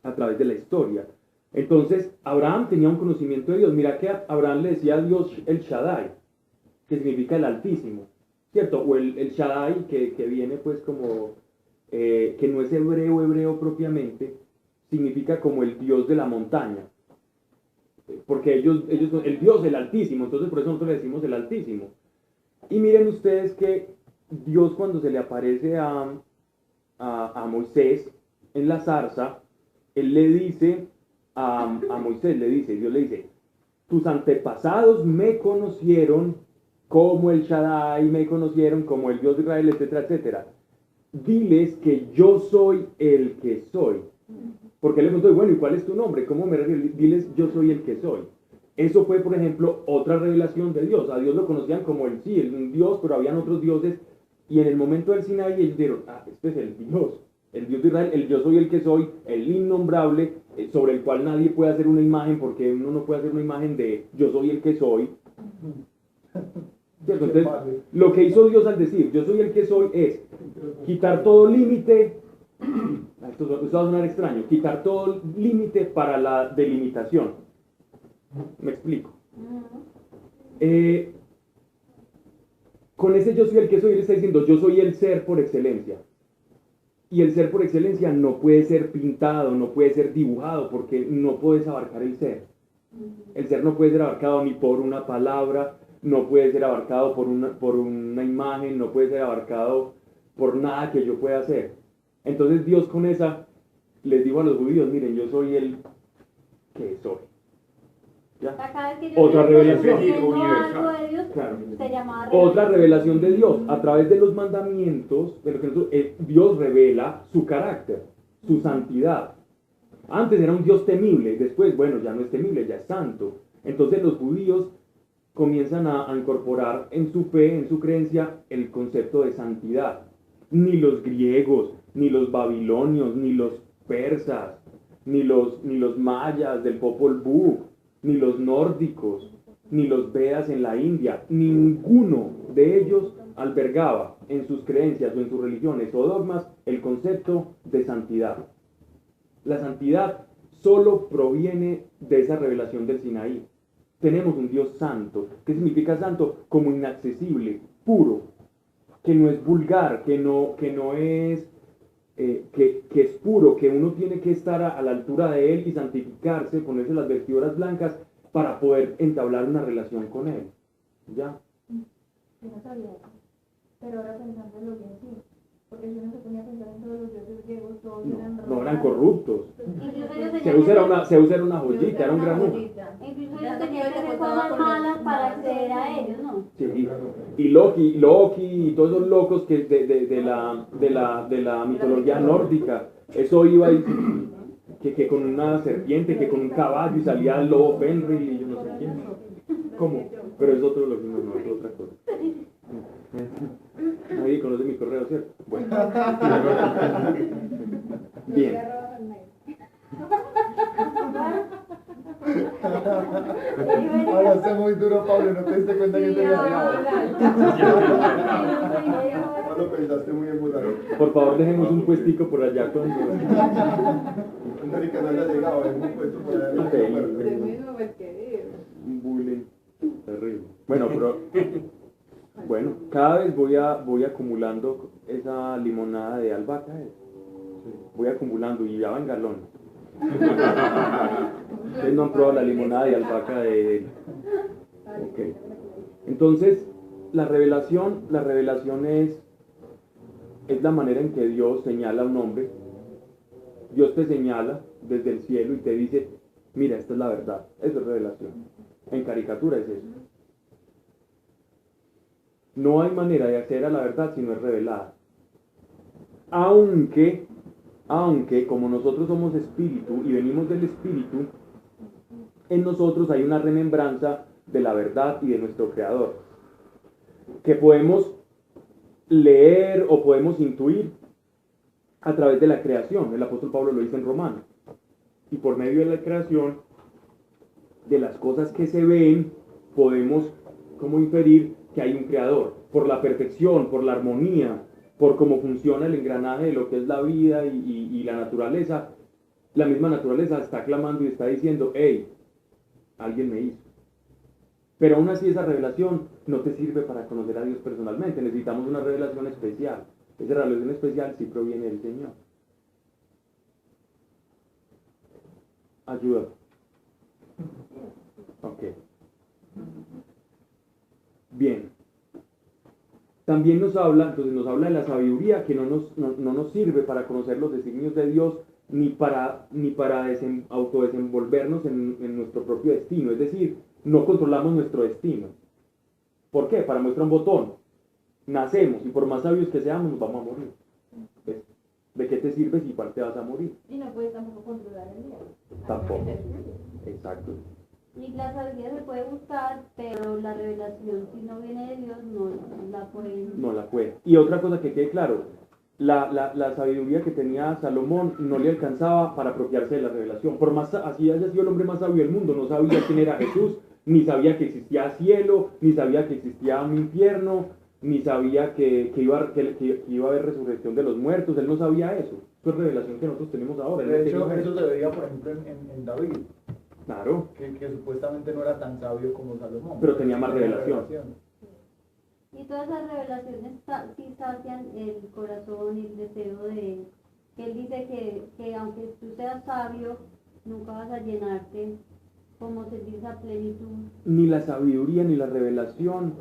a través de la historia. Entonces, Abraham tenía un conocimiento de Dios. Mira que Abraham le decía a Dios el Shaddai, que significa el Altísimo, ¿cierto? O el Shaddai, que viene pues como, que no es hebreo propiamente, significa como el Dios de la montaña. Porque ellos son el Dios, el Altísimo, entonces por eso nosotros le decimos el Altísimo. Y miren ustedes que Dios cuando se le aparece a Moisés en la zarza, él le dice a Moisés, Dios le dice, tus antepasados me conocieron como el Shaddai, me conocieron como el Dios de Israel, etcétera, etcétera. Diles que yo soy el que soy. Porque él le preguntó, bueno, ¿y cuál es tu nombre? ¿Cómo me refieres? Diles, yo soy el que soy. Eso fue, por ejemplo, otra revelación de Dios. A Dios lo conocían como el sí, un Dios, pero habían otros dioses. Y en el momento del Sinaí ellos dijeron, este es el Dios de Israel, el yo soy el que soy, el innombrable, sobre el cual nadie puede hacer una imagen, porque uno no puede hacer una imagen de yo soy el que soy. ¿Cierto? Entonces, lo que hizo Dios al decir yo soy el que soy es quitar todo límite, esto va a sonar extraño, quitar todo límite para la delimitación. Me explico. Con ese yo soy el que soy, él está diciendo yo soy el ser por excelencia. Y el ser por excelencia no puede ser pintado, no puede ser dibujado, porque no puedes abarcar el ser. El ser no puede ser abarcado ni por una palabra, no puede ser abarcado por una imagen, no puede ser abarcado por nada que yo pueda hacer. Entonces Dios con esa les dijo a los judíos, miren, yo soy el que soy. ¿Ya? Cada vez que yo Otra revelación algo de Dios, Claro. se llamaba Otra revelación de Dios, a través de los mandamientos, de lo que Dios revela su carácter, su santidad. Antes era un Dios temible, después, bueno, ya no es temible, ya es santo. Entonces los judíos comienzan a incorporar en su fe, en su creencia, el concepto de santidad. Ni los griegos, ni los babilonios, ni los persas, ni los mayas del Popol Vuh, ni los nórdicos, ni los Vedas en la India, ninguno de ellos albergaba en sus creencias o en sus religiones o dogmas el concepto de santidad. La santidad solo proviene de esa revelación del Sinaí. Tenemos un Dios santo. ¿Qué significa santo? Como inaccesible, puro, que no es vulgar, que es puro, que uno tiene que estar a la altura de él y santificarse, ponerse las vestiduras blancas para poder entablar una relación con él. ¿Ya? Yo no sabía eso, pero ahora pensándolo bien, sí. Porque si uno se ponía a pensar en todos los dioses griegos, todos No eran corruptos. Incluso ellos Zeus era una joyita, era un gran hombre. Incluso ellos tenían que hacer cosas malas para acceder a ellos, ¿no? Sí, y Loki y todos los locos que de la mitología nórdica, eso iba que con una serpiente, que con un caballo y salía el lobo Fenrir y yo no sé quién. ¿Cómo? Pero es otro lo mismo, no, es otra cosa. Nadie conoce mi correo, ¿cierto? Bueno. Bien. Ahora está muy duro, Pablo, ¿no te diste cuenta que te No lo pensaste muy en volar. Por favor, dejemos un puestico por allá con... Un marica no haya llegado, es un puesto por allá. Un bullying terrible. Bueno, pero... Bueno, cada vez voy acumulando esa limonada de albahaca. Voy acumulando y ya va en galón. Ustedes no han probado la limonada de albahaca de... Ok. Entonces, la revelación es la manera en que Dios señala a un hombre. Dios te señala desde el cielo y te dice, mira, esta es la verdad. Eso es revelación. En caricatura es eso. No hay manera de acceder a la verdad si no es revelada. Aunque como nosotros somos espíritu y venimos del espíritu, en nosotros hay una remembranza de la verdad y de nuestro Creador, que podemos leer o podemos intuir a través de la creación. El apóstol Pablo lo dice en Romanos. Y por medio de la creación, de las cosas que se ven, podemos como inferir que hay un creador, por la perfección, por la armonía, por cómo funciona el engranaje de lo que es la vida y la naturaleza. La misma naturaleza está clamando y está diciendo, hey, alguien me hizo. Pero aún así esa revelación no te sirve para conocer a Dios personalmente, necesitamos una revelación especial. Esa revelación especial sí proviene del Señor. Ayuda. Ok. Bien. También nos habla de la sabiduría que no nos sirve para conocer los designios de Dios ni para autodesenvolvernos en nuestro propio destino. Es decir, no controlamos nuestro destino. ¿Por qué? Para muestra un botón. Nacemos y por más sabios que seamos nos vamos a morir. ¿Ves? ¿De qué te sirve si igual te vas a morir? Y no puedes tampoco controlar el día. Tampoco. Exacto. Y la sabiduría se puede buscar, pero la revelación, si no viene de Dios, no la pueden... No la puede. Y otra cosa que quede claro, la sabiduría que tenía Salomón no le alcanzaba para apropiarse de la revelación. Por más así haya sido el hombre más sabio del mundo, no sabía quién era Jesús, ni sabía que existía cielo, ni sabía que existía un infierno, ni sabía que iba a haber resurrección de los muertos. Él no sabía eso. Eso es revelación que nosotros tenemos ahora. Él no De hecho, tenía eso se veía, por ejemplo, en David, Claro, que supuestamente no era tan sabio como Salomón. pero tenía más revelación. Y todas esas revelaciones sí sacian el corazón y el deseo de... Que él dice que aunque tú seas sabio, nunca vas a llenarte como sentir esa plenitud. Ni la sabiduría ni la revelación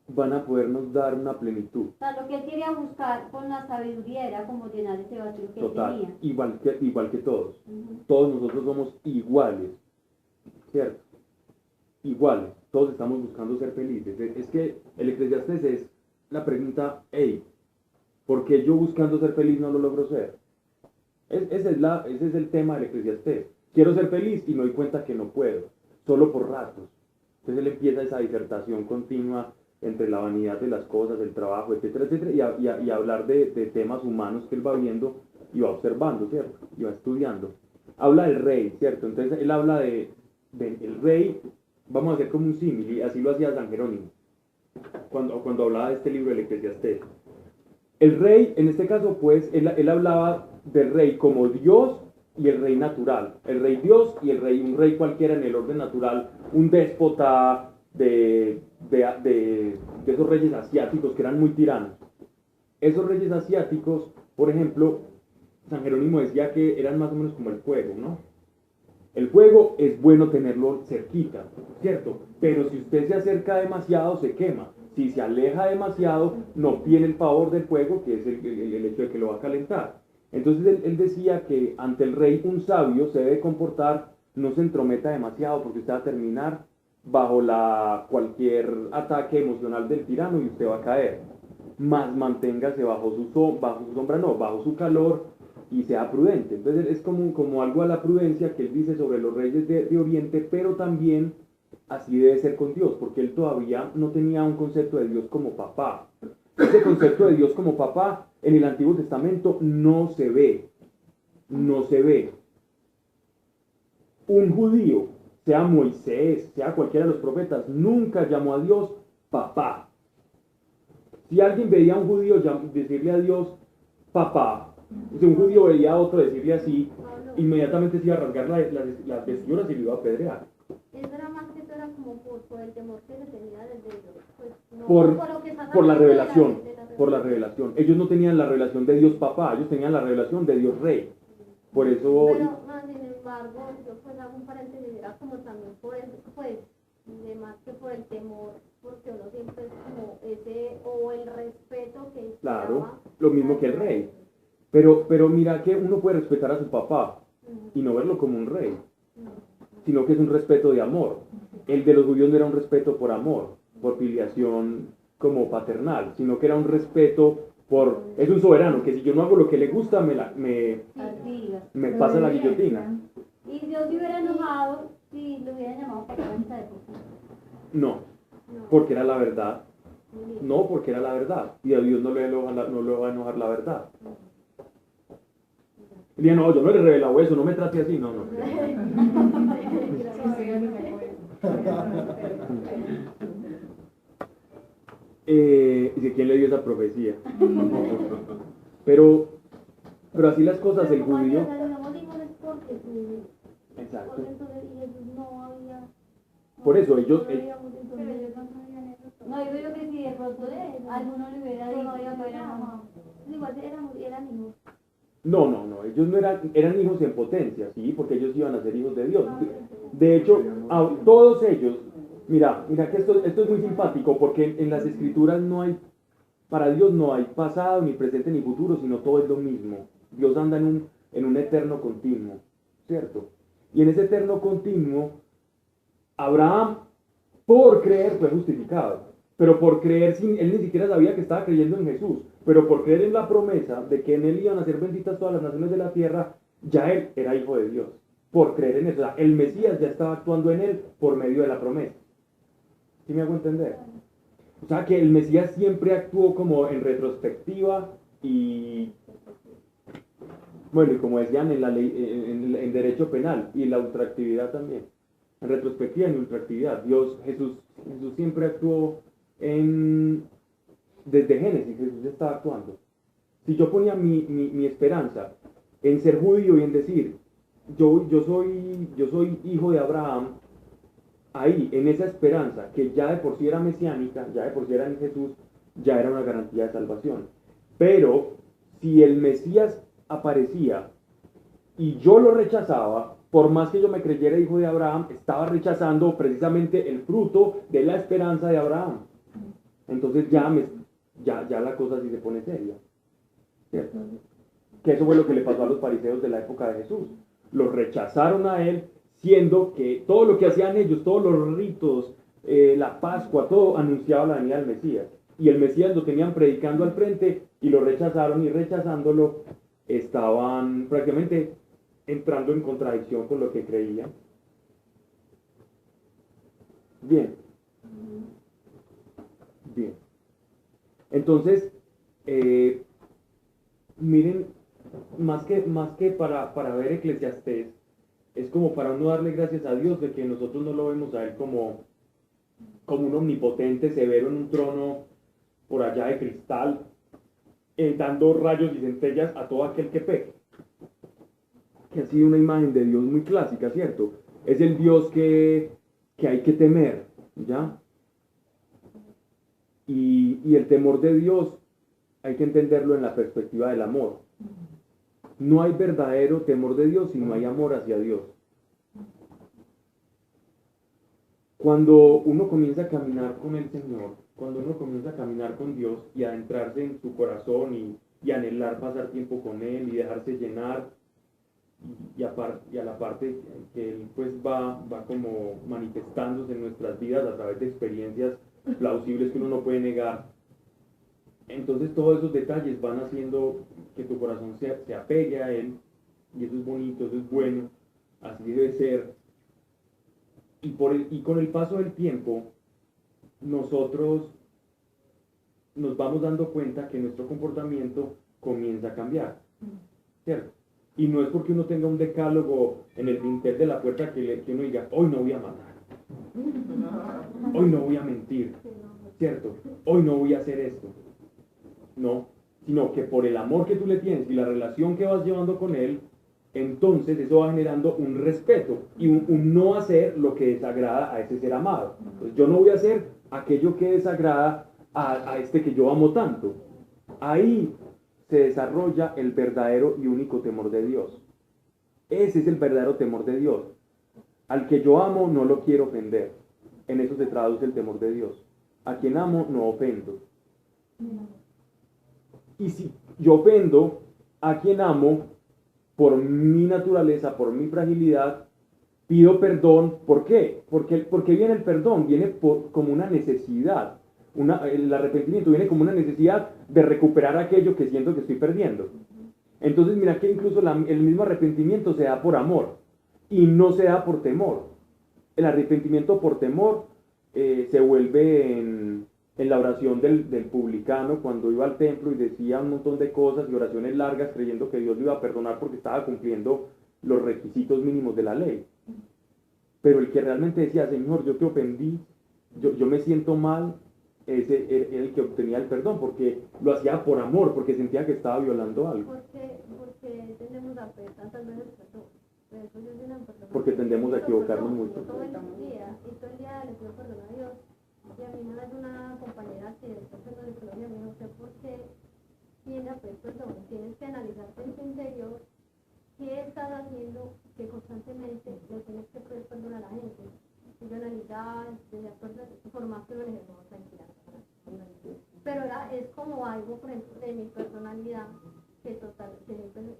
van a podernos dar una plenitud. O sea, lo que él quería buscar con la sabiduría era como llenar ese vacío que él Total, tenía. igual que todos. Ujú. Todos nosotros somos iguales, ¿cierto? Iguales, todos estamos buscando ser felices. Es que el Eclesiastés es la pregunta, hey, ¿por qué yo buscando ser feliz no lo logro ser? Ese es el tema del Eclesiastés. Quiero ser feliz y me doy cuenta que no puedo, solo por ratos. Entonces él empieza esa disertación continua entre la vanidad de las cosas, el trabajo, etcétera, etcétera, y hablar de temas humanos que él va viendo y va observando, ¿cierto? Y va estudiando. Habla del rey, ¿cierto? Entonces él habla del rey, vamos a hacer como un símil, y así lo hacía San Jerónimo, cuando hablaba de este libro del Eclesiastés. El rey, en este caso, pues, él hablaba del rey como Dios y el rey natural. El rey Dios y un rey cualquiera en el orden natural, un déspota de esos reyes asiáticos que eran muy tiranos. Esos reyes asiáticos, por ejemplo, San Jerónimo decía que eran más o menos como el fuego, ¿no? El fuego es bueno tenerlo cerquita, ¿cierto? Pero si usted se acerca demasiado, se quema. Si se aleja demasiado, no obtiene el favor del fuego, que es el hecho de que lo va a calentar. Entonces él decía que ante el rey un sabio se debe comportar, no se entrometa demasiado, porque usted va a terminar bajo cualquier ataque emocional del tirano y usted va a caer. Más manténgase bajo su sombra, no, bajo su calor, y sea prudente. Entonces es como algo a la prudencia que él dice sobre los reyes de Oriente, pero también así debe ser con Dios, porque él todavía no tenía un concepto de Dios como papá. Ese concepto de Dios como papá en el Antiguo Testamento no se ve. No se ve. Un judío, sea Moisés, sea cualquiera de los profetas, nunca llamó a Dios papá. Si alguien veía a un judío decirle a Dios papá, si un judío veía a otro decirle así, inmediatamente se iba a rasgar las vestiduras y lo iba a apedrear. Eso era más que todo era como por el temor que se tenía desde Dios. Pues, no, Por la revelación, por la revelación. Ellos no tenían la revelación de Dios papá, ellos tenían la revelación de Dios rey. Por eso... Pero, sin embargo, yo pues hago un paréntesis, era como también por el, pues, de más que por el temor, porque uno siempre es como ese, o el respeto que Claro, lo mismo que el rey. Pero mira que uno puede respetar a su papá y no verlo como un rey, sino que es un respeto de amor. El de los judíos no era un respeto por amor, por filiación como paternal, sino que era un respeto es un soberano, que si yo no hago lo que le gusta, me pasa la guillotina. Y Dios se hubiera enojado si lo hubieran llamado papá en esa época. No, porque era la verdad. No, porque era la verdad. Y a Dios no le va a enojar la verdad. Y dije, no, yo no le he revelado eso, no me trate así, no. Dice, ¿quién le dio esa profecía? Pero así las cosas, el judío... Exacto. Por eso ellos... No, yo creo que si de pronto alguno le hubiera dicho, igual eran hijos. No, ellos no eran hijos en potencia, sí, porque ellos iban a ser hijos de Dios. De hecho, todos ellos, mira que esto es muy simpático, porque en las escrituras para Dios no hay pasado, ni presente, ni futuro, sino todo es lo mismo. Dios anda en un eterno continuo, ¿cierto? Y en ese eterno continuo, Abraham, por creer, fue justificado. Pero por creer, él ni siquiera sabía que estaba creyendo en Jesús, pero por creer en la promesa de que en él iban a ser benditas todas las naciones de la tierra, ya él era hijo de Dios. Por creer en eso. O sea, el Mesías ya estaba actuando en él por medio de la promesa. ¿Sí me hago entender? O sea, que el Mesías siempre actuó como en retrospectiva y, bueno, y como decían en la ley, en derecho penal y en la ultraactividad también. En retrospectiva y en ultraactividad. Jesús siempre actuó desde Génesis. Jesús estaba actuando. Si yo ponía mi esperanza en ser judío y en decir, yo soy hijo de Abraham, ahí, en esa esperanza, que ya de por sí era mesiánica, ya de por sí era en Jesús, ya era una garantía de salvación. Pero, si el Mesías aparecía y yo lo rechazaba, por más que yo me creyera hijo de Abraham, estaba rechazando precisamente el fruto de la esperanza de Abraham. Entonces ya la cosa sí se pone seria. ¿Cierto? Que eso fue lo que le pasó a los fariseos de la época de Jesús. Los rechazaron a él, siendo que todo lo que hacían ellos, todos los ritos, la Pascua, todo anunciaba la venida del Mesías. Y el Mesías lo tenían predicando al frente y lo rechazaron, y rechazándolo estaban prácticamente entrando en contradicción con lo que creían. Bien. Entonces, miren, más que para ver Eclesiastés, es como para uno darle gracias a Dios de que nosotros no lo vemos a él como un omnipotente severo en un trono por allá de cristal, dando rayos y centellas a todo aquel que peque. Que ha sido una imagen de Dios muy clásica, ¿cierto? Es el Dios que hay que temer, ¿ya? Y el temor de Dios hay que entenderlo en la perspectiva del amor. No hay verdadero temor de Dios si no hay amor hacia Dios. Cuando uno comienza a caminar con el Señor, cuando uno comienza a caminar con Dios y a adentrarse en su corazón y anhelar pasar tiempo con Él y dejarse llenar, y a la parte que Él pues va como manifestándose en nuestras vidas a través de experiencias plausibles que uno no puede negar, entonces todos esos detalles van haciendo que tu corazón se apegue a Él, y eso es bonito, eso es bueno, así debe ser. Y con el paso del tiempo, nosotros nos vamos dando cuenta que nuestro comportamiento comienza a cambiar, ¿cierto? Y no es porque uno tenga un decálogo en el dintel de la puerta que uno diga, hoy no voy a matar, hoy no voy a mentir, ¿cierto? Hoy no voy a hacer esto. No, sino que por el amor que tú le tienes y la relación que vas llevando con él, entonces eso va generando un respeto y un no hacer lo que desagrada a ese ser amado. Entonces, yo no voy a hacer aquello que desagrada a este que yo amo tanto. Ahí se desarrolla el verdadero y único temor de Dios. Ese es el verdadero temor de Dios. Al que yo amo no lo quiero ofender. En eso se traduce el temor de Dios. A quien amo no ofendo. Y si yo ofendo a quien amo, por mi naturaleza, por mi fragilidad, pido perdón. ¿Por qué? Porque viene el perdón, viene como una necesidad. El arrepentimiento viene como una necesidad de recuperar aquello que siento que estoy perdiendo. Entonces mira que incluso el mismo arrepentimiento se da por amor y no se da por temor. El arrepentimiento por temor se vuelve en la oración del publicano cuando iba al templo y decía un montón de cosas y oraciones largas creyendo que Dios lo iba a perdonar porque estaba cumpliendo los requisitos mínimos de la ley. Pero el que realmente decía, Señor, yo te ofendí, yo me siento mal, ese era el que obtenía el perdón, porque lo hacía por amor, porque sentía que estaba violando algo. Porque tendemos a pedir tantas veces perdón. Porque tendemos a equivocarnos mucho. Todo el día le pido perdón a Dios. Y a mí una vez una compañera que está haciendo psicología me dijo, ¿usted por qué tiene a pedir perdón? Tienes que analizarte en tu interior qué estás haciendo que constantemente le tienes que pedir perdón a la gente. Y yo analizaba, por más que lo dije, no, tranquila. Pero es como algo, por ejemplo, de mi personalidad, que total, que me perdona,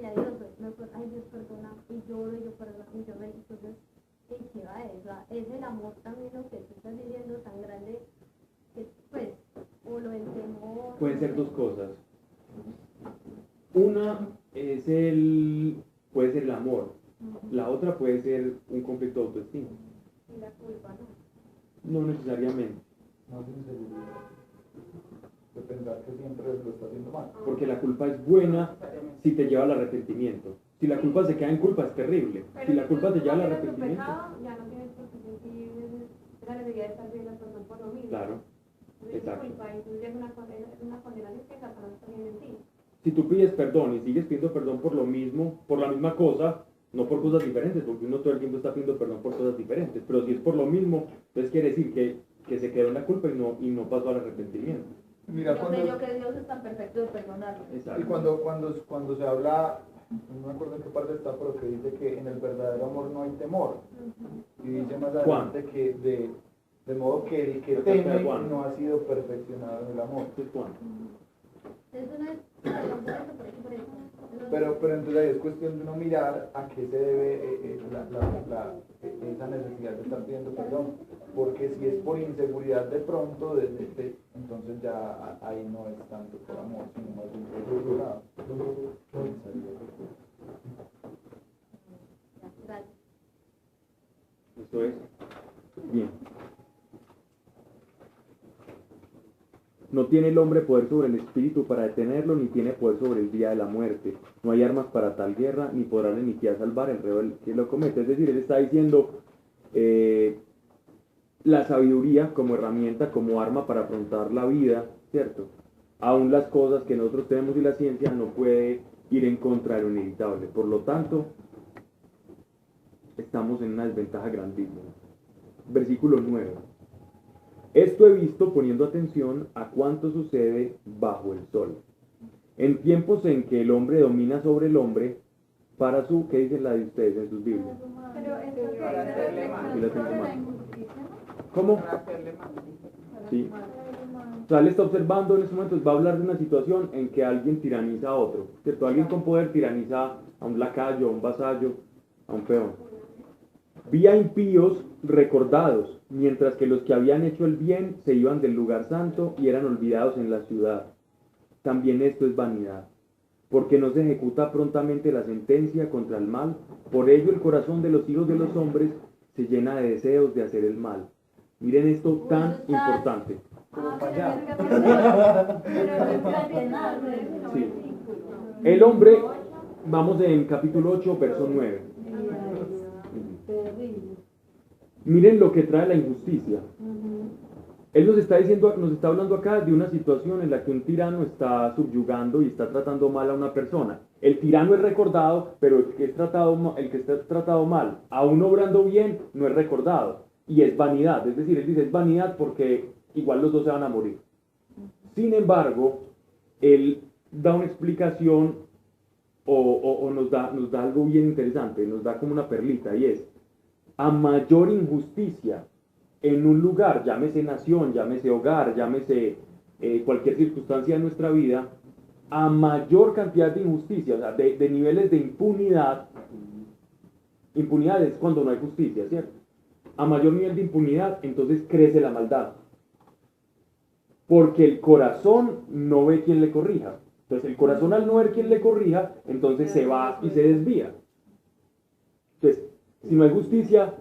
y a Dios, ay Dios perdona, y yo perdona, y yo entonces, ¿qué va eso? Es el amor también lo que tú estás diciendo Pueden ser dos cosas. Una es puede ser el amor. La otra puede ser un conflicto de autoestima. Y la culpa, ¿no? No necesariamente. Más inseguridad. De pensar que siempre lo está haciendo mal. Porque la culpa es buena si te lleva al arrepentimiento. Si la culpa se queda en culpa es terrible. Si la culpa te lleva al arrepentimiento. Ya no tienes por qué sentir la necesidad de estar bien las personas por lo mismo. Claro, Es exacto. culpa, entonces ya es una condenación que Satanás está bien en ti. Si tú pides perdón y sigues pidiendo perdón por lo mismo, por la misma cosa, no por cosas diferentes, porque uno todo el tiempo está pidiendo perdón por cosas diferentes, pero si es por lo mismo, entonces quiere decir que se quedó en la culpa y no pasó al arrepentimiento. Mira, Yo sé yo que Dios es tan perfecto de perdonarlo. Exacto. y cuando se habla, no me acuerdo en qué parte está, pero que dice que en el verdadero amor no hay temor. Y dice más adelante que de modo que el que Pero ¿qué teme Juan? no ha sido perfeccionado en el amor. Entonces, Juan, Eso no es por eso. Pero entonces ahí es cuestión de no mirar a qué se debe esa necesidad de estar pidiendo perdón. Porque si es por inseguridad de pronto, entonces ya ahí no es tanto por amor, sino más bien por otro lado. eso es. Bien. No tiene el hombre poder sobre el espíritu para detenerlo, ni tiene poder sobre el día de la muerte. No hay armas para tal guerra, ni podrá la iniquidad salvar el reo que lo comete. Es decir, él está diciendo la sabiduría como herramienta, como arma para afrontar la vida, ¿cierto? Aún las cosas que nosotros tenemos y la ciencia no puede ir en contra de lo inevitable. Por lo tanto, estamos en una desventaja grandísima. Versículo 9. Esto he visto poniendo atención a cuánto sucede bajo el sol. En tiempos en que el hombre domina sobre el hombre, para su, ¿qué dice la de ustedes en sus Biblias? Pero esto que Para hacerle dice mal. Sí, la tengo sobre la mal. injusticia, ¿Cómo? Para hacerle mal. Sí. O sea, él está observando en estos momentos, va a hablar de una situación en que alguien tiraniza a otro, ¿cierto? Alguien con poder tiraniza a un lacayo, a un vasallo, a un peón. Vi a impíos recordados, mientras que los que habían hecho el bien se iban del lugar santo y eran olvidados en la ciudad. También esto es vanidad, porque no se ejecuta prontamente la sentencia contra el mal. Por ello el corazón de los hijos de los hombres se llena de deseos de hacer el mal. Miren esto tan importante. Sí. El hombre, vamos en capítulo 8, verso 9. Miren lo que trae la injusticia. Él nos está diciendo, nos está hablando acá de una situación en la que un tirano está subyugando y está tratando mal a una persona. El tirano es recordado, pero el que está tratado mal, aún obrando bien, no es recordado. Y es vanidad, es decir, él dice es vanidad porque igual los dos se van a morir. Sin embargo, él da una explicación o nos da algo bien interesante, nos da como una perlita, y es: a mayor injusticia en un lugar, llámese nación, llámese hogar, llámese cualquier circunstancia de nuestra vida, a mayor cantidad de injusticia, o sea, de niveles de impunidad es cuando no hay justicia, ¿cierto? A mayor nivel de impunidad, entonces crece la maldad. Porque el corazón no ve quien le corrija. Entonces el corazón, al no ver quien le corrija, entonces se va y se desvía. Entonces, si no hay justicia,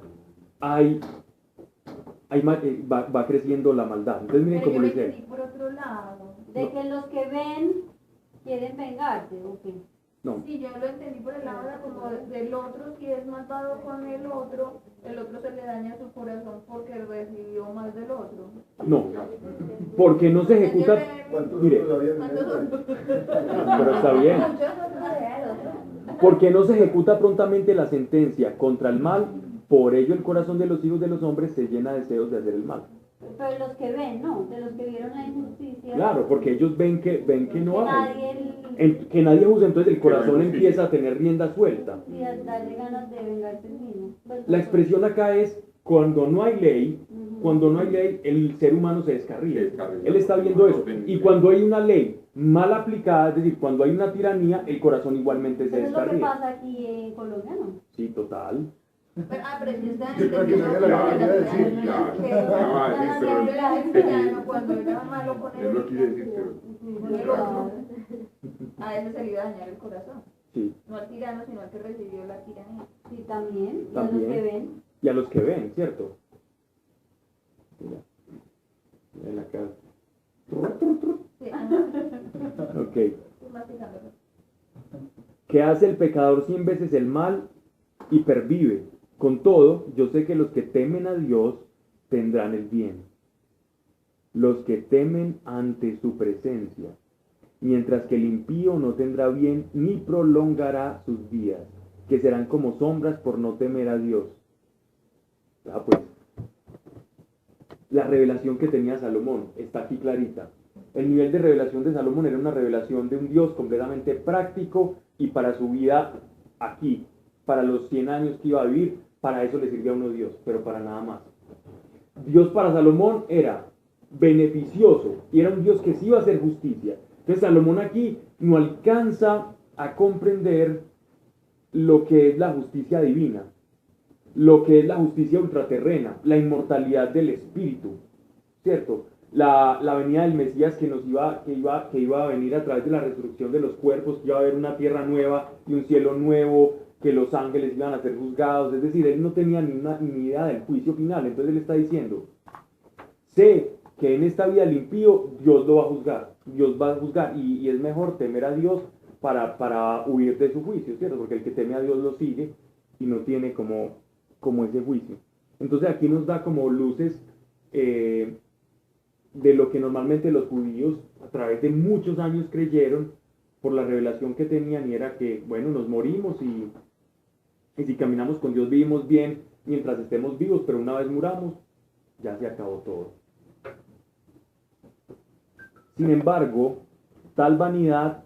va creciendo la maldad. Entonces miren cómo lo dice. Por otro lado, De que los que ven quieren vengarse, ¿o qué? No, sí, yo lo entendí por el lado de como del otro, si es malvado con el otro se le daña su corazón porque recibió más del otro. no. Porque no se ejecuta. ¿Cuántos Mire, otros habían en ¿Cuántos eso? son? pero está bien. Muchos otros. Porque no se ejecuta prontamente la sentencia contra el mal, por ello el corazón de los hijos de los hombres se llena de deseos de hacer el mal. Pero los que ven, no, de los que vieron la injusticia. Claro, porque ellos ven que no hay. Nadie Que nadie usa, entonces el corazón empieza a tener rienda suelta. y a darle ganas de vengarse el mismo. Pues, La expresión acá es: cuando no hay ley, el ser humano se descarrila. Él está viendo eso. Y cuando hay una ley mal aplicada, es decir, cuando hay una tiranía, el corazón igualmente se Eso es lo que descarrila. pasa aquí en Colombia, ¿no? Sí, total. Pero si está Yo creo que no era lo que quería decir. cuando era malo con Él él, lo quiere decir, pero con el otro, a ese se le iba a dañar el corazón. Sí, No al tirano, sino al que recibió la tiranía. Sí, también. Y a los También. que ven. y a los que ven, ¿cierto? Mira, en la cara. Sí, Ok. estoy masticándolo. Que hace el pecador 100 veces el mal y pervive. Con todo, yo sé que los que temen a Dios tendrán el bien. Los que temen ante su presencia. Mientras que el impío no tendrá bien ni prolongará sus días, que serán como sombras por no temer a Dios. Pues, la revelación que tenía Salomón está aquí clarita. El nivel de revelación de Salomón era una revelación de un Dios completamente práctico y para su vida aquí, para los 100 años que iba a vivir, para eso le sirvió a uno Dios, pero para nada más. Dios para Salomón era beneficioso y era un Dios que sí iba a hacer justicia. Entonces Salomón aquí no alcanza a comprender lo que es la justicia divina, lo que es la justicia ultraterrena, la inmortalidad del espíritu, ¿cierto? La venida del Mesías que iba a venir a través de la resurrección de los cuerpos, que iba a haber una tierra nueva y un cielo nuevo, que los ángeles iban a ser juzgados, es decir, él no tenía ni idea del juicio final. Entonces él está diciendo, sé que en esta vida el impío Dios lo va a juzgar, Dios va a juzgar, y es mejor temer a Dios para huir de su juicio, ¿cierto? Porque el que teme a Dios lo sigue y no tiene como ese juicio. Entonces aquí nos da como luces de lo que normalmente los judíos a través de muchos años creyeron por la revelación que tenían, y era que, bueno, nos morimos y si caminamos con Dios vivimos bien mientras estemos vivos, pero una vez muramos, ya se acabó todo. Sin embargo, tal vanidad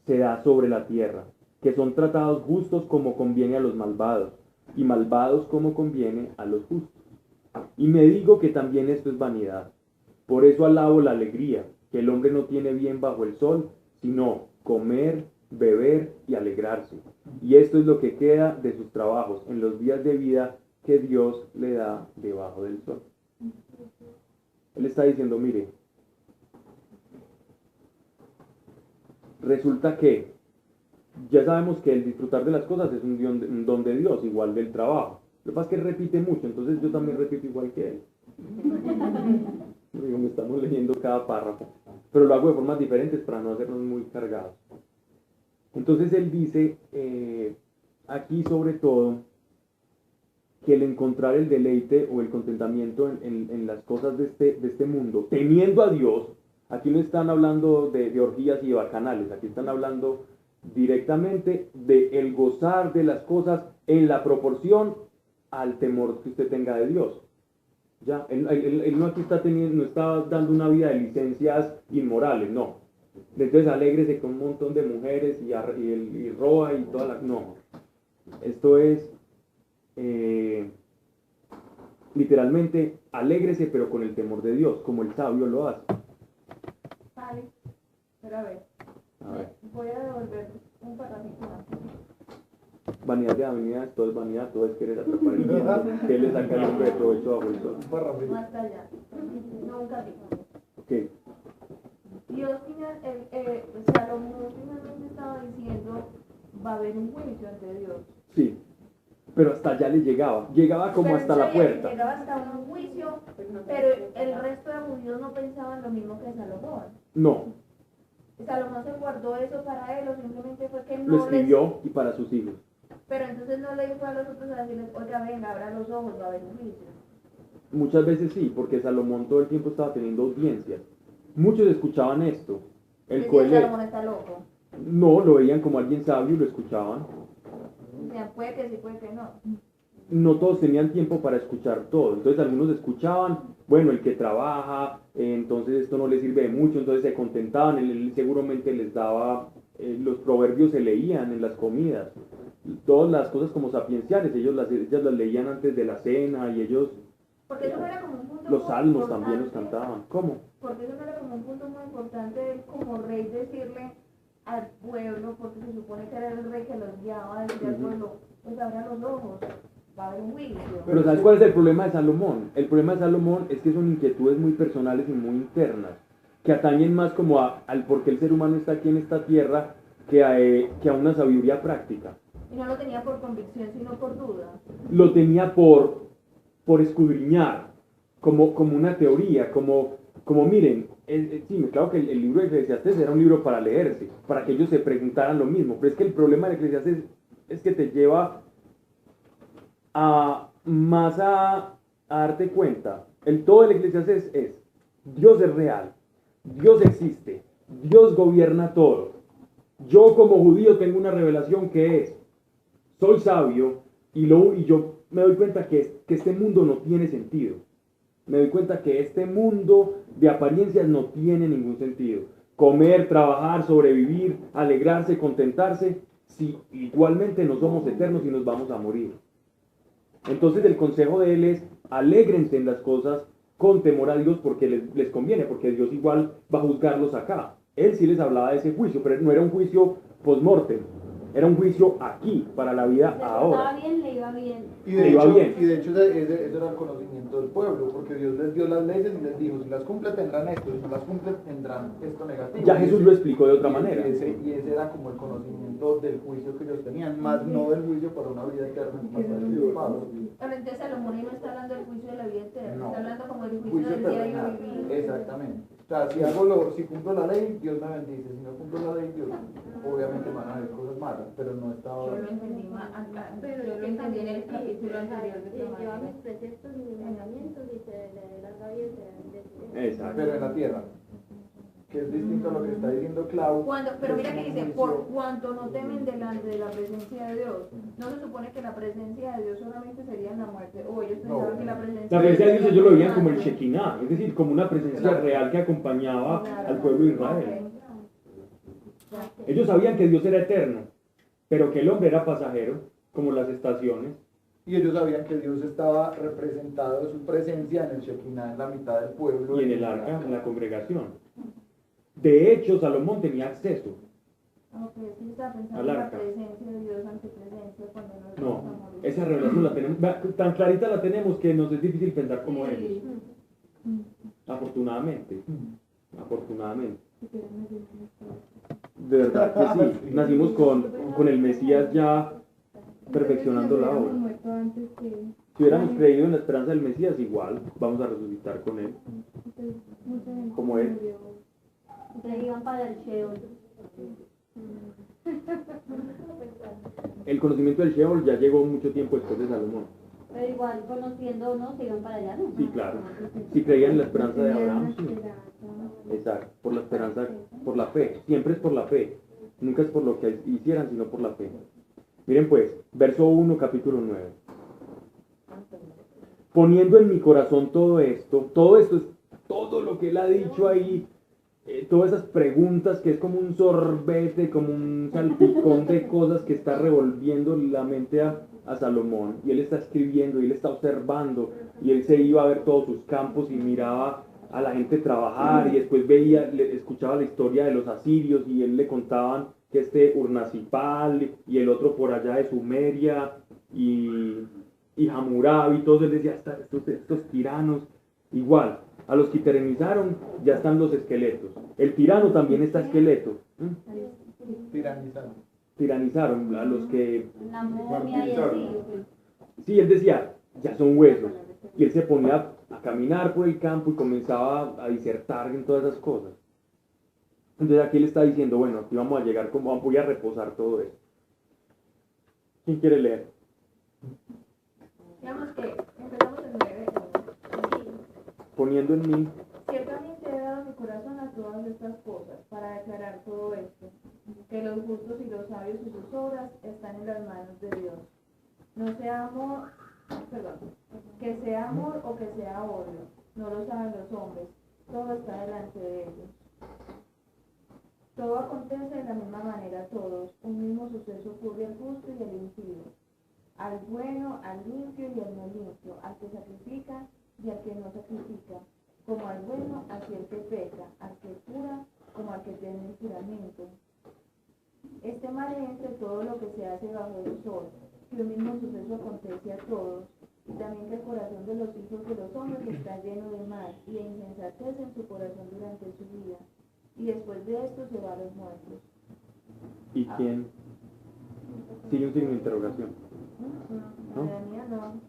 se da sobre la tierra, que son tratados justos como conviene a los malvados, y malvados como conviene a los justos. Y me digo que también esto es vanidad. Por eso alabo la alegría, que el hombre no tiene bien bajo el sol, sino comer, beber y alegrarse. Y esto es lo que queda de sus trabajos en los días de vida que Dios le da debajo del sol. Él está diciendo, mire, resulta que ya sabemos que el disfrutar de las cosas es un don de Dios, igual del trabajo. Lo que pasa es que él repite mucho, entonces yo también repito igual que él. Digo, me estamos leyendo cada párrafo, pero lo hago de formas diferentes para no hacernos muy cargados. Entonces él dice aquí sobre todo que el encontrar el deleite o el contentamiento en las cosas de este mundo, temiendo a Dios, aquí no están hablando de orgías y de bacanales, aquí están hablando directamente de el gozar de las cosas en la proporción al temor que usted tenga de Dios. Ya, él no aquí no está dando una vida de licencias inmorales, no. Entonces alégrese con un montón de mujeres y roba y toda la... No. Esto es literalmente alégrese pero con el temor de Dios, como el sabio lo hace. Vale, pero a ver, voy a devolver un parrafito más. Vanidad de vanidad, todo es vanidad, todo es querer atrapar el viento, que le saca el hombre de provecho bajo el sol. Más allá, no un capítulo. Ok, Dios Salomón finalmente estaba diciendo, va a haber un juicio ante Dios. sí, pero hasta allá le llegaba como Pero hasta él la sabía que puerta. llegaba hasta un juicio, pero el resto de judíos no pensaban lo mismo que Salomón. No, Salomón se guardó eso para él, o simplemente fue que lo no les... escribió y para sus hijos. Pero entonces no le dijo a los otros a decirles, oiga, venga, abra los ojos, va a haber un juicio. Muchas veces sí, porque Salomón todo el tiempo estaba teniendo audiencias. Muchos escuchaban esto. El Decían, Coelet, Salomón está loco. no, lo veían como alguien sabio y lo escuchaban. Decían, puede que sí, puede que no. No todos tenían tiempo para escuchar todo. Entonces algunos escuchaban, bueno, el que trabaja, entonces esto no le sirve de mucho, entonces se contentaban, él seguramente les daba, los proverbios se leían en las comidas. Todas las cosas como sapienciales, ellas las leían antes de la cena y ellos... Porque eso no era como un punto Los muy salmos también los importante. cantaban. ¿Cómo? Porque eso no era como un punto muy importante de él como rey decirle al pueblo, porque se supone que era el rey que los guiaba a decir al pueblo, pues abra los ojos. va a haber un juicio. Pero ¿sabes cuál es el problema de Salomón? El problema de Salomón es que son inquietudes muy personales y muy internas, que atañen más como al por qué el ser humano está aquí en esta tierra que a una sabiduría práctica. Y no lo tenía por convicción, sino por duda. Lo tenía por escudriñar, como una teoría, como miren, sí, claro que el libro de Eclesiastés era un libro para leerse, para que ellos se preguntaran lo mismo, pero es que el problema de Eclesiastés es que te lleva a darte cuenta. Todo el Eclesiastés es, Dios es real, Dios existe, Dios gobierna todo. Yo como judío tengo una revelación que es, soy sabio y yo me doy cuenta que este mundo no tiene sentido. Me doy cuenta que este mundo de apariencias no tiene ningún sentido. Comer, trabajar, sobrevivir, alegrarse, contentarse, si igualmente no somos eternos y nos vamos a morir. Entonces el consejo de él es, alégrense en las cosas con temor a Dios porque les conviene, porque Dios igual va a juzgarlos acá. Él sí les hablaba de ese juicio, pero no era un juicio post-mortem, era un juicio aquí, para la vida ahora. Estaba bien, le iba bien. Y Le de iba hecho, bien. ese era el conocimiento del pueblo, porque Dios les dio las leyes y les dijo, si las cumplen tendrán esto, si no las cumplen tendrán esto negativo. Ya Jesús lo explicó de otra Y manera. ese era como el conocimiento del juicio que ellos tenían, más no del juicio para una vida eterna. Como está escrito, Pablo. Pero entonces Salomón no está hablando del juicio de la vida eterna, No. está hablando como del juicio Juicio del diario terrenal. vivir. Exactamente. O sea, si cumplo la ley, Dios me bendice. Si no cumplo la ley, Dios obviamente van a haber cosas malas, pero no estaba. Yo lo entendí más acá, Pero yo lo entendí en el capítulo anterior de otra lleva manera. mis preceptos y mis mandamientos y se le dé larga vida y se le dé Exacto. Pero en la tierra, que es distinto a lo que está diciendo Clau. Pero es mira que un dice, juicio- por cuanto no temen delante de la presencia de Dios. No se supone que la presencia de Dios solamente sería en la muerte, o ellos pensaban No. que la presencia La presencia de Dios ellos lo veían como el antes. Shekinah, es decir, como una presencia real que acompañaba al pueblo de Israel. Ellos sabían que Dios era eterno, pero que el hombre era pasajero, como las estaciones. Y ellos sabían que Dios estaba representado de su presencia en el Shekinah, en la mitad del pueblo. Y en el arca, en la congregación. De hecho, Salomón tenía acceso. Ok, sí estaba pensando Al en la arca. presencia de Dios ante presencia cuando nos No, vamos a morir. esa revelación la tenemos, tan clarita la tenemos que nos es difícil pensar como Sí. ellos. Afortunadamente. Afortunadamente. De verdad que sí. Nacimos con el Mesías ya perfeccionando la obra. Si hubiéramos creído en la esperanza del Mesías, igual vamos a resucitar con él. Como él. Entonces iban para el Sheol. El conocimiento del Sheol ya llegó mucho tiempo después de Salomón. Pero igual conociendo o no, se iban para allá, ¿no? Sí, claro. Si creían en la esperanza de Abraham, sí. Exacto. Por la esperanza, por la fe. Siempre es por la fe. Nunca es por lo que hicieran, sino por la fe. Miren pues, verso 1, capítulo 9. Poniendo en mi corazón todo esto es todo lo que él ha dicho ahí, todas esas preguntas que es como un sorbete, como un salpicón de cosas que está revolviendo la mente a Salomón. Y él está escribiendo, y él está observando, y él se iba a ver todos sus campos y miraba a la gente trabajar, y después escuchaba la historia de los asirios, y él le contaban que Urnasipal y el otro por allá de Sumeria y Hammurabi, todos él decía, estos tiranos, igual, a los que tiranizaron ya están los esqueletos, el tirano también está esqueleto, tiranizaron a los que, La momia y así. sí, él decía, ya son huesos, y él se ponía a caminar por el campo y comenzaba a disertar en todas esas cosas. Entonces aquí él está diciendo, bueno, aquí vamos a llegar, voy a reposar todo esto. ¿Quién quiere leer? Digamos que empezamos el 9. Poniendo en mí, Ciertamente he dado mi corazón a todas estas cosas para declarar todo esto, que los justos y los sabios y sus obras están en las manos de Dios. No sea amor, que sea amor o que sea odio, no lo saben los hombres, todo está delante de ellos. Todo acontece de la misma manera a todos, un mismo suceso ocurre al justo y al impío, al bueno, al limpio y al no limpio, al que sacrifica y al que no sacrifica, como al bueno, así el que peca, al que cura, como al que tiene el juramento. Este mal entre todo lo que se hace bajo el sol, que un mismo suceso acontece a todos, y también que el corazón de los hijos de los hombres está lleno de mal y de insensatez en su corazón durante su vida, y después de esto se va a los muertos. ¿Y quién? Sigue un signo de interrogación. ¿No? La mía no.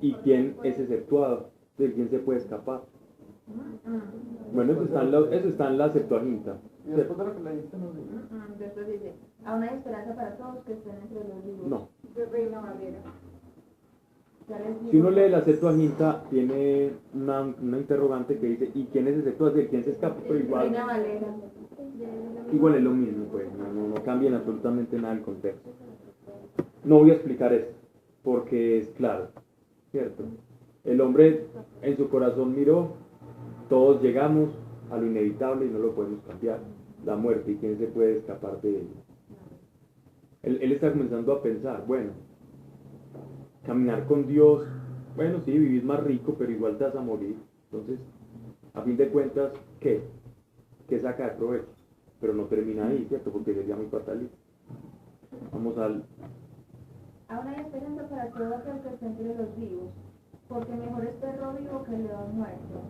¿Y quién es exceptuado? ¿De quién se puede escapar? Bueno, eso está en la Septuaginta. Y después de lo que leíste, no sé. Después dice, aún hay esperanza para todos que estén entre los vivos. No. De Reina Valera. Si uno lee la Septuaginta, tiene una interrogante que dice, ¿y quién es exceptuado? ¿De quién se escapa? Pero Reina Valera. igual es lo mismo, pues, no cambian absolutamente nada el contexto. No voy a explicar esto, porque es claro, ¿cierto? El hombre en su corazón miró, todos llegamos a lo inevitable y no lo podemos cambiar, la muerte, ¿y quién se puede escapar de ella? Él está comenzando a pensar, bueno, caminar con Dios, bueno, sí, vivís más rico, pero igual te vas a morir, entonces, a fin de cuentas, ¿qué? ¿Qué saca de provecho? Pero no termina ahí, ¿cierto? Porque sería muy fatalista. Vamos al... Aún hay esperanza para todo aquel que está entre los vivos, porque mejor es perro vivo que león muerto.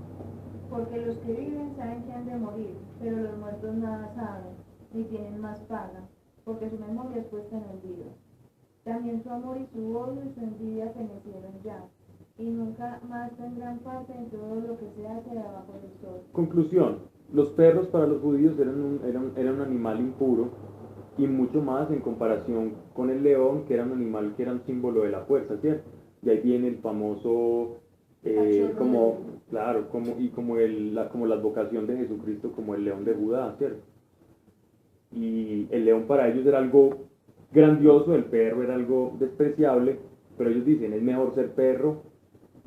Porque los que viven saben que han de morir, pero los muertos nada saben, ni tienen más paga, porque su memoria es puesta en olvido. También su amor y su odio y su envidia fenecieron ya, y nunca más tendrán parte en todo lo que se hace debajo del sol. Conclusión, los perros para los judíos eran un animal impuro, y mucho más en comparación con el león, que era un animal que era un símbolo de la fuerza, ¿cierto? Y ahí viene el famoso, como la advocación de Jesucristo como el león de Judá, ¿cierto? Y el león para ellos era algo grandioso, el perro era algo despreciable, pero ellos dicen, es mejor ser perro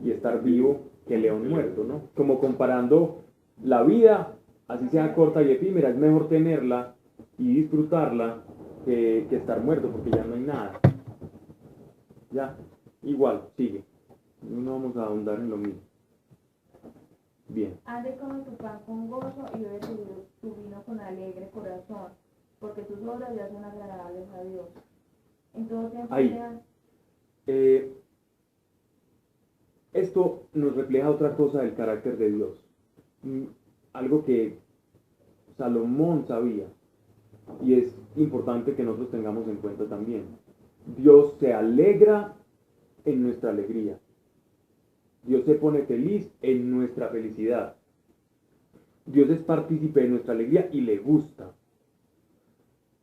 y estar vivo que león muerto, ¿no? Como comparando la vida, así sea corta y efímera, es mejor tenerla y disfrutarla que estar muerto, porque ya no hay nada. Ya, igual, sigue. No vamos a ahondar en lo mismo. Bien. Haz de comer tu pan con gozo y bebe tu vino con alegre corazón, porque tus obras ya son agradables a Dios. En todo tiempo Ahí. sean... Esto nos refleja otra cosa del carácter de Dios. Algo que Salomón sabía, y es importante que nosotros tengamos en cuenta también. Dios se alegra en nuestra alegría. Dios se pone feliz en nuestra felicidad. Dios es partícipe de nuestra alegría y le gusta.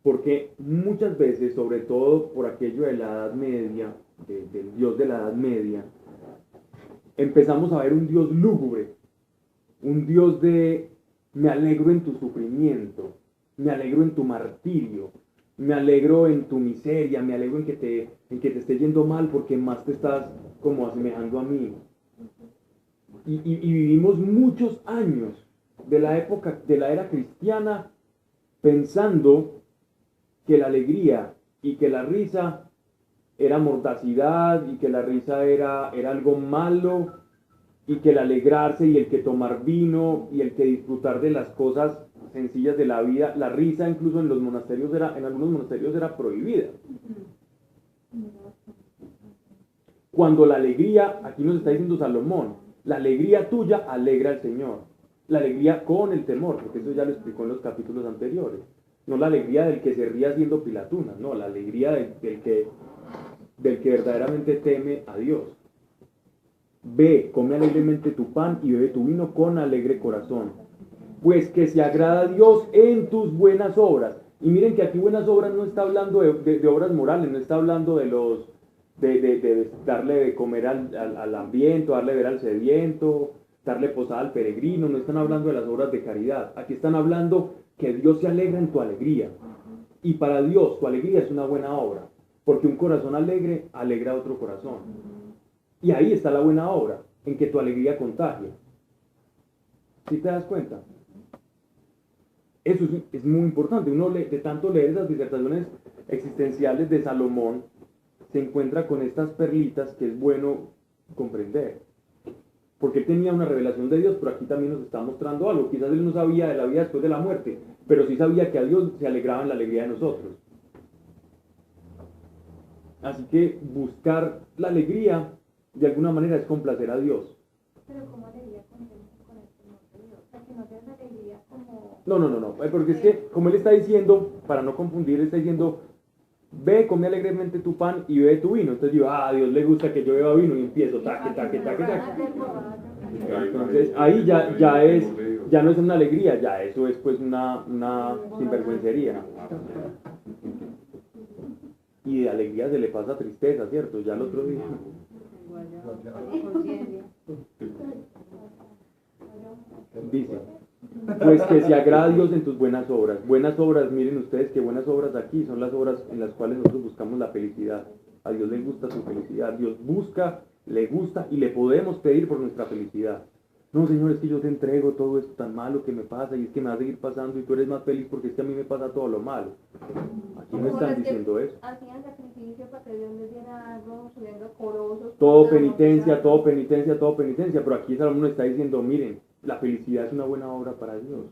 Porque muchas veces, sobre todo por aquello de la Edad Media, del Dios de la Edad Media, empezamos a ver un Dios lúgubre, un Dios de me alegro en tu sufrimiento, me alegro en tu martirio, me alegro en tu miseria, me alegro en que te esté yendo mal porque más te estás como asemejando a mí. Y vivimos muchos años de la época, de la era cristiana, pensando que la alegría y que la risa era mordacidad y que la risa era algo malo y que el alegrarse y el que tomar vino y el que disfrutar de las cosas sencillas de la vida, la risa incluso en algunos monasterios era prohibida. Cuando la alegría, aquí nos está diciendo Salomón, la alegría tuya alegra al Señor. La alegría con el temor, porque eso ya lo explicó en los capítulos anteriores. No la alegría del que se ríe haciendo pilatunas, no, la alegría del que verdaderamente teme a Dios. Ve, come alegremente tu pan y bebe tu vino con alegre corazón, pues que se agrada a Dios en tus buenas obras. Y miren que aquí buenas obras no está hablando de obras morales, no está hablando de darle de comer al hambriento, darle de beber al sediento, darle posada al peregrino, no están hablando de las obras de caridad. Aquí están hablando que Dios se alegra en tu alegría. Y para Dios tu alegría es una buena obra, porque un corazón alegre alegra a otro corazón. Y ahí está la buena obra, en que tu alegría contagia. ¿Sí te das cuenta? Eso es muy importante. Uno de tanto leer esas disertaciones existenciales de Salomón, se encuentra con estas perlitas que es bueno comprender. Porque él tenía una revelación de Dios, pero aquí también nos está mostrando algo. Quizás él no sabía de la vida después de la muerte, pero sí sabía que a Dios se alegraba en la alegría de nosotros. Así que buscar la alegría de alguna manera es complacer a Dios. Pero ¿cómo alegría con el temor de Dios? O sea, que no te das alegría como... No, porque es que, como él está diciendo, para no confundir, él está diciendo, ve, come alegremente tu pan y bebe tu vino. Entonces digo, a Dios le gusta que yo beba vino y empiezo, taque, taque, taque, taque. Entonces ahí ya no es una alegría, ya eso es pues una sinvergüencería. Y de alegría se le pasa tristeza, ¿cierto? Ya el otro día. Dice, pues que se agrada a Dios en tus buenas obras. Buenas obras, miren ustedes que buenas obras aquí son las obras en las cuales nosotros buscamos la felicidad. A Dios le gusta su felicidad. Dios busca, le gusta y le podemos pedir por nuestra felicidad. No, Señor, es que yo te entrego todo esto tan malo que me pasa y es que me va a seguir pasando y tú eres más feliz porque es que a mí me pasa todo lo malo. Aquí no están diciendo eso. Hacían sacrificio para que Dios les diera algo, subiendo corosos. Todo penitencia, todo penitencia, todo penitencia. Pero aquí Salomón está diciendo, miren, la felicidad es una buena obra para Dios.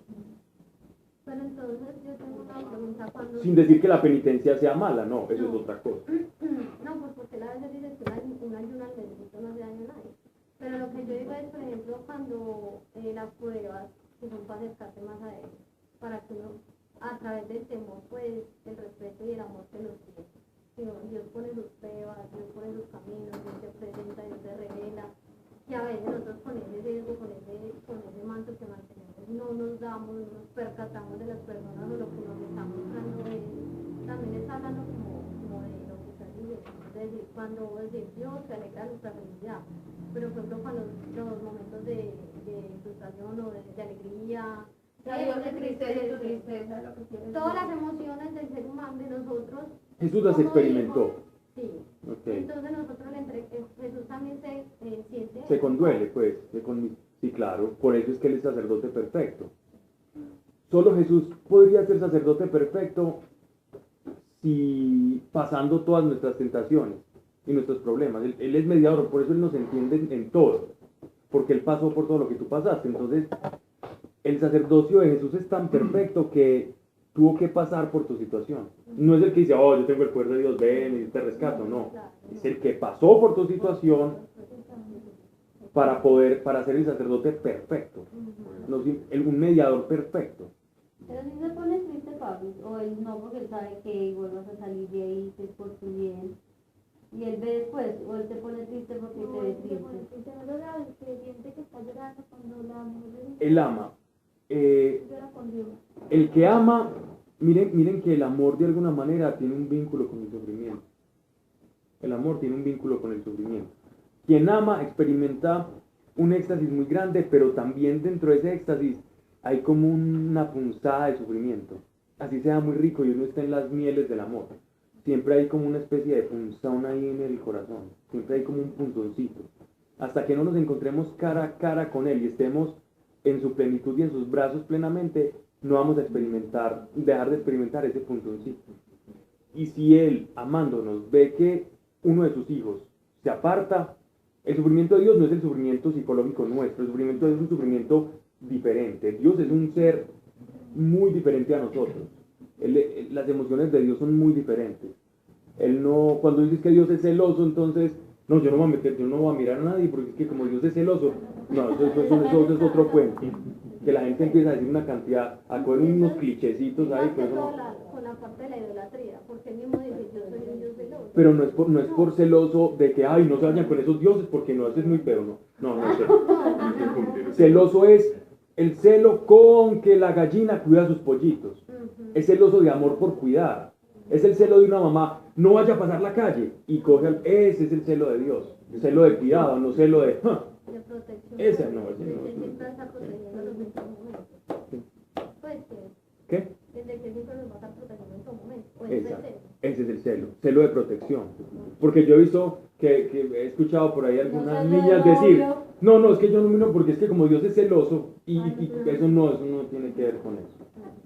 Pero entonces yo tengo una pregunta cuando... Sin decir que la penitencia sea mala, no, eso es otra cosa. No, pues porque la veces dice que un ayuno al mes no hace daño a nadie. Pero lo que yo digo es, por ejemplo, cuando las pruebas, que son para acercarte más a Él, para que uno, a través del temor, pues, el respeto y el amor que los tiene. Dios pone sus pruebas, Dios pone sus caminos, Dios te presenta, Dios te revela. Y a veces nosotros con ese riesgo, con ese manto que mantenemos, no nos damos, no nos percatamos de las personas o lo que nos está mostrando Él. También está hablando como de lo que está diciendo. Es decir, cuando Dios se alegra de nuestra felicidad. Pero por ejemplo cuando los momentos de frustración o de alegría, De tristeza, lo que quieres. todas las emociones del ser humano, de nosotros. Jesús las como experimentó. hijos, sí. Okay. Entonces nosotros Jesús también se siente. Se conduele, pues. Sí, claro. Por eso es que él es sacerdote perfecto. Solo Jesús podría ser sacerdote perfecto si pasando todas nuestras tentaciones y nuestros problemas. Él es mediador, por eso Él nos entiende en todo. Porque Él pasó por todo lo que tú pasaste. Entonces, el sacerdocio de Jesús es tan perfecto que tuvo que pasar por tu situación. No es el que dice, oh, yo tengo el poder de Dios, ven y te rescato. No. Es el que pasó por tu situación para ser el sacerdote perfecto. Un mediador perfecto. Pero si se pone triste, papi, o él no, porque él sabe que igual vas a salir de ahí, que es por tu bien. Y él ve después, o él te pone triste porque te ve triste. Él ama. Llora con Dios. El que ama, miren que el amor de alguna manera tiene un vínculo con el sufrimiento. El amor tiene un vínculo con el sufrimiento. Quien ama experimenta un éxtasis muy grande, pero también dentro de ese éxtasis hay como una punzada de sufrimiento. Así sea muy rico y uno está en las mieles del amor. Siempre hay como una especie de punzón ahí en el corazón. Siempre hay como un punzoncito. Hasta que no nos encontremos cara a cara con Él y estemos en su plenitud y en sus brazos plenamente, no vamos a dejar de experimentar ese punzoncito. Y si Él, amándonos, ve que uno de sus hijos se aparta, el sufrimiento de Dios no es el sufrimiento psicológico nuestro, el sufrimiento de Dios es un sufrimiento diferente. Dios es un ser muy diferente a nosotros. Las emociones de Dios son muy diferentes. Cuando dices que Dios es celoso, entonces, no, yo no voy a mirar a nadie, porque es que como Dios es celoso, no, eso es otro cuento. Que la gente empieza a decir una cantidad, a coger unos clichecitos ahí, pero no. Con la parte de la idolatría, porque él mismo dice, yo soy un Dios celoso. Pero no es por celoso de que, ay, no se vayan con esos dioses, porque no, eso es muy feo, no. No es celoso. Celoso es el celo con que la gallina cuida a sus pollitos. Es celoso de amor por cuidar. Es el celo de una mamá, no vaya a pasar la calle y coge ese es el celo de Dios. El celo de cuidado, no celo de... De protección. Ese no. Siempre está protegiendo los en todo momento. Pues ¿Qué? desde que siempre nos va a estar protegiendo en todo momento. Ese es el celo de protección. Porque yo he visto que he escuchado por ahí algunas niñas decir, no, es que yo no miro porque es que como Dios es celoso y eso no tiene que ver con eso.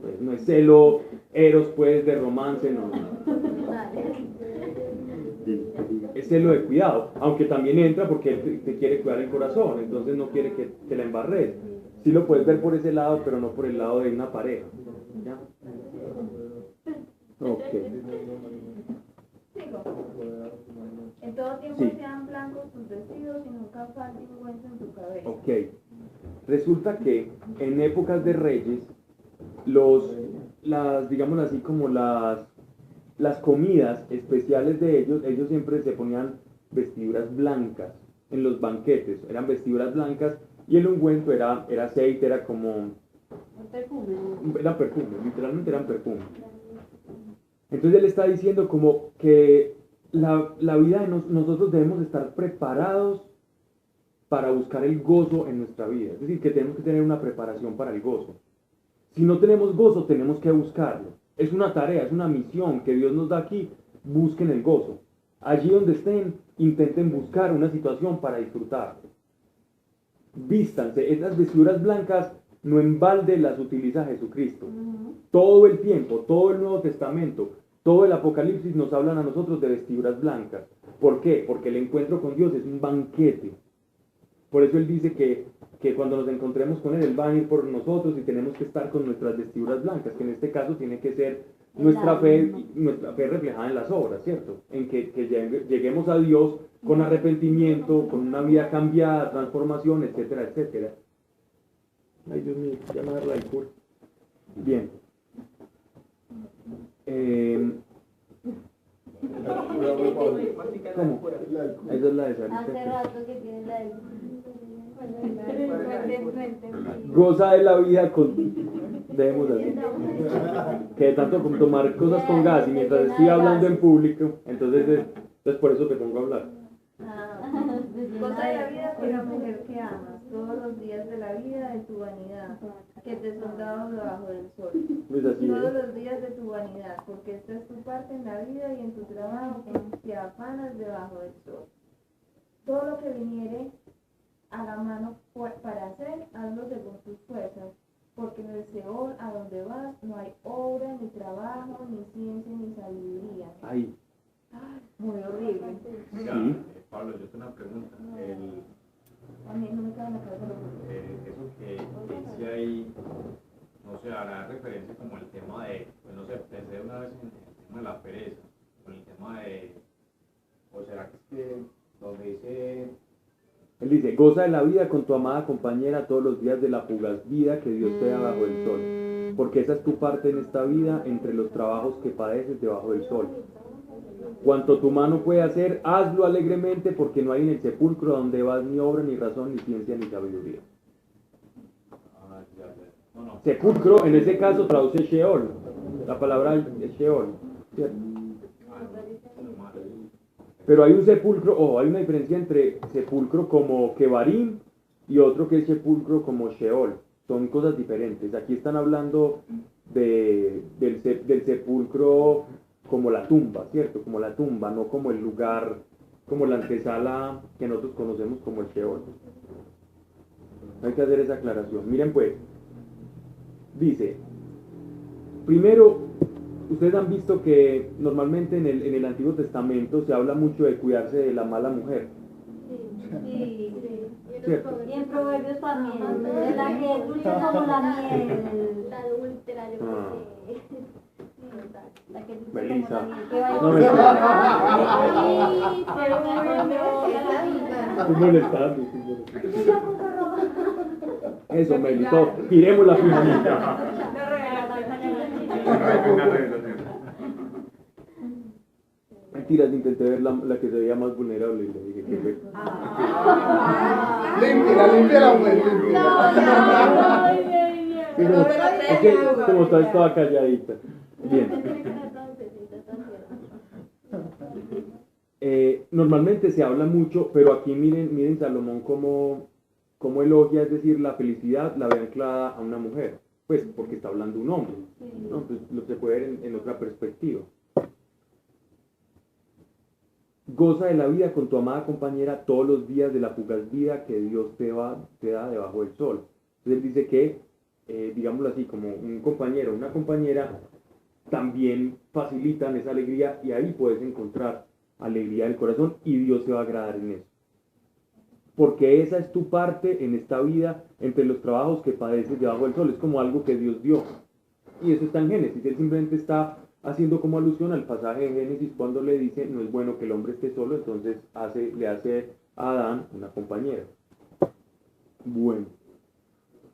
Pues no es celo, eros pues de romance, no. Es celo de cuidado, aunque también entra porque él te quiere cuidar el corazón, entonces no quiere que te la embarres. Sí lo puedes ver por ese lado, pero no por el lado de una pareja. ¿Ya? Ok. Sigo. En todo tiempo Sí. sean blancos tus vestidos y nunca falte ungüento en tu cabeza. Ok. Resulta que en épocas de reyes, digamos así, como las comidas especiales de ellos siempre se ponían vestiduras blancas en los banquetes, eran vestiduras blancas y el ungüento era aceite, era como, Un perfume. era perfume, literalmente eran perfume. Entonces él está diciendo como que la vida de nosotros debemos estar preparados para buscar el gozo en nuestra vida. Es decir, que tenemos que tener una preparación para el gozo. Si no tenemos gozo, tenemos que buscarlo. Es una tarea, es una misión que Dios nos da aquí. Busquen el gozo. Allí donde estén, intenten buscar una situación para disfrutar. Vístanse. Estas vestiduras blancas no en balde las utiliza Jesucristo. Todo el tiempo, todo el Nuevo Testamento, todo el Apocalipsis nos hablan a nosotros de vestiduras blancas. ¿Por qué? Porque el encuentro con Dios es un banquete. Por eso Él dice que cuando nos encontremos con Él, Él va a ir por nosotros y tenemos que estar con nuestras vestiduras blancas, que en este caso tiene que ser nuestra fe reflejada en las obras, ¿cierto? En que lleguemos a Dios con arrepentimiento, con una vida cambiada, transformación, etcétera, etcétera. Ay, Dios mío, ya me agarra el culo. Bien. ¿Cómo? Esa es la de Sarita. Hace rato que tiene la de... Goza de la vida con... Debemos así. Que de tanto como tomar cosas con gas y mientras estoy hablando en público, entonces por eso te pongo a hablar. Goza de la vida con la mujer que amas, todos los días de la vida de tu vanidad, que te son dados debajo del sol. Pues así Todos es. los días de tu vanidad, porque esta es tu parte en la vida y en tu trabajo que te afanas debajo del sol. Todo lo que viniere a la mano para hacer, hazlo según tus fuerzas, porque en el Seol a donde vas no hay obra, ni trabajo, ni ciencia, ni sabiduría. Ay, Muy horrible. sí. Pablo, yo tengo una pregunta. A mí no me cabe en la cabeza lo que... Eso que dice ahí, no sé, hará referencia como el tema de, pues no sé, pensé una vez en el tema de la pereza, con el tema de, o será que es que donde dice, Él dice, goza de la vida con tu amada compañera todos los días de la fugaz vida que Dios te da bajo el sol, porque esa es tu parte en esta vida entre los trabajos que padeces debajo del sol. Cuanto tu mano puede hacer, hazlo alegremente, porque no hay en el sepulcro donde vas ni obra, ni razón, ni ciencia, ni sabiduría. no, Sepulcro, en ese caso, traduce Sheol. La palabra es Sheol, ¿cierto? Pero hay un sepulcro, hay una diferencia entre sepulcro como Kebarim y otro que es sepulcro como Sheol. Son cosas diferentes. Aquí están hablando del sepulcro como la tumba, ¿cierto? Como la tumba, no como el lugar, como la antesala que nosotros conocemos como el Sheol. Hay que hacer esa aclaración. Miren pues, dice, primero, ustedes han visto que normalmente en el Antiguo Testamento se habla mucho de cuidarse de la mala mujer. Sí. ¿Cierto? Y en Proverbios también, de la que es dulce como la miel. La adúltera, yo creo Ah. que... La que es dulce Melissa. como la miel. Que vaya No, Estoy molestando, estoy molestando. Eso, Melito. Tiremos la finalita. una revelación. Mentiras, intenté ver la que se veía más vulnerable y le dije que fue. Limpia la mujer, limpia. Pero es que como estás toda calladita. Bien. Normalmente se habla mucho, pero aquí miren Salomón cómo elogia, es decir, la felicidad la ve anclada a una mujer, pues porque está hablando un hombre, ¿no? Entonces lo se puede ver en otra perspectiva. Goza de la vida con tu amada compañera todos los días de la fugaz vida que Dios te da debajo del sol. Entonces él dice que, digámoslo así, como un compañero, una compañera también facilitan esa alegría y ahí puedes encontrar alegría del corazón y Dios se va a agradar en eso. Porque esa es tu parte en esta vida entre los trabajos que padeces debajo del sol. Es como algo que Dios dio. Y eso está en Génesis. Él simplemente está haciendo como alusión al pasaje de Génesis cuando le dice, no es bueno que el hombre esté solo, entonces le hace a Adán una compañera. Bueno,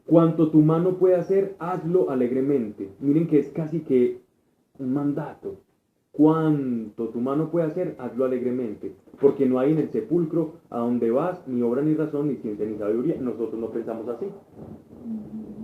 cuanto tu mano puede hacer, hazlo alegremente. Miren que es casi que un mandato. Cuanto tu mano puede hacer, hazlo alegremente. Porque no hay en el sepulcro a donde vas ni obra ni razón, ni ciencia ni sabiduría. Nosotros no pensamos así.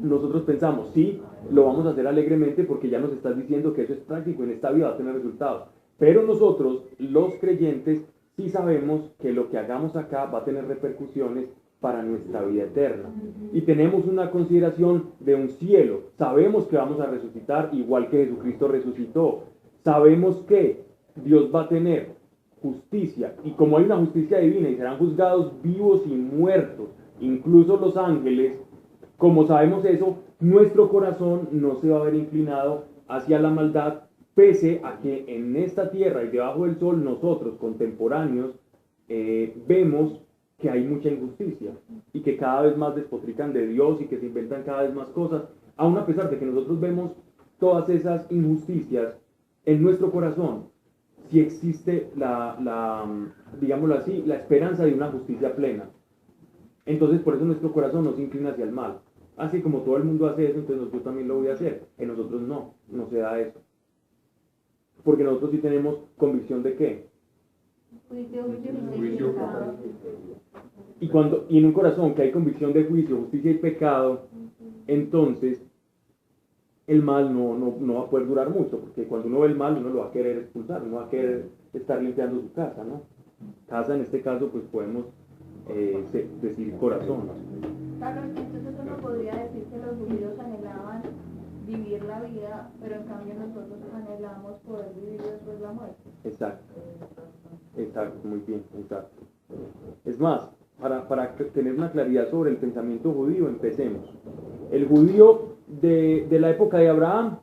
Nosotros pensamos, sí, lo vamos a hacer alegremente porque ya nos estás diciendo que eso es práctico, en esta vida va a tener resultados. Pero nosotros, los creyentes, sí sabemos que lo que hagamos acá va a tener repercusiones para nuestra vida eterna. Y tenemos una consideración de un cielo. Sabemos que vamos a resucitar igual que Jesucristo resucitó. Sabemos que Dios va a tener justicia. Y como hay una justicia divina y serán juzgados vivos y muertos, incluso los ángeles, como sabemos eso, nuestro corazón no se va a ver inclinado hacia la maldad, pese a que en esta tierra y debajo del sol nosotros, contemporáneos, vemos que hay mucha injusticia y que cada vez más despotrican de Dios y que se inventan cada vez más cosas, aun a pesar de que nosotros vemos todas esas injusticias en nuestro corazón, si existe digámoslo así, la esperanza de una justicia plena. Entonces por eso nuestro corazón no se inclina hacia el mal. Así como todo el mundo hace eso, entonces yo también lo voy a hacer. En nosotros no se da eso. Porque nosotros sí tenemos convicción de ¿qué? Juicio. Y en un corazón que hay convicción de juicio, justicia y pecado, entonces el mal no va a poder durar mucho, porque cuando uno ve el mal, uno lo va a querer expulsar, uno va a querer estar limpiando su casa, ¿no? Casa en este caso, pues podemos decir corazón. Carlos, entonces uno podría decir que los judíos anhelaban vivir la vida, pero en cambio nosotros anhelamos poder vivir después de la muerte. Exacto, muy bien, exacto. Es más, para tener una claridad sobre el pensamiento judío, empecemos. El judío de la época de Abraham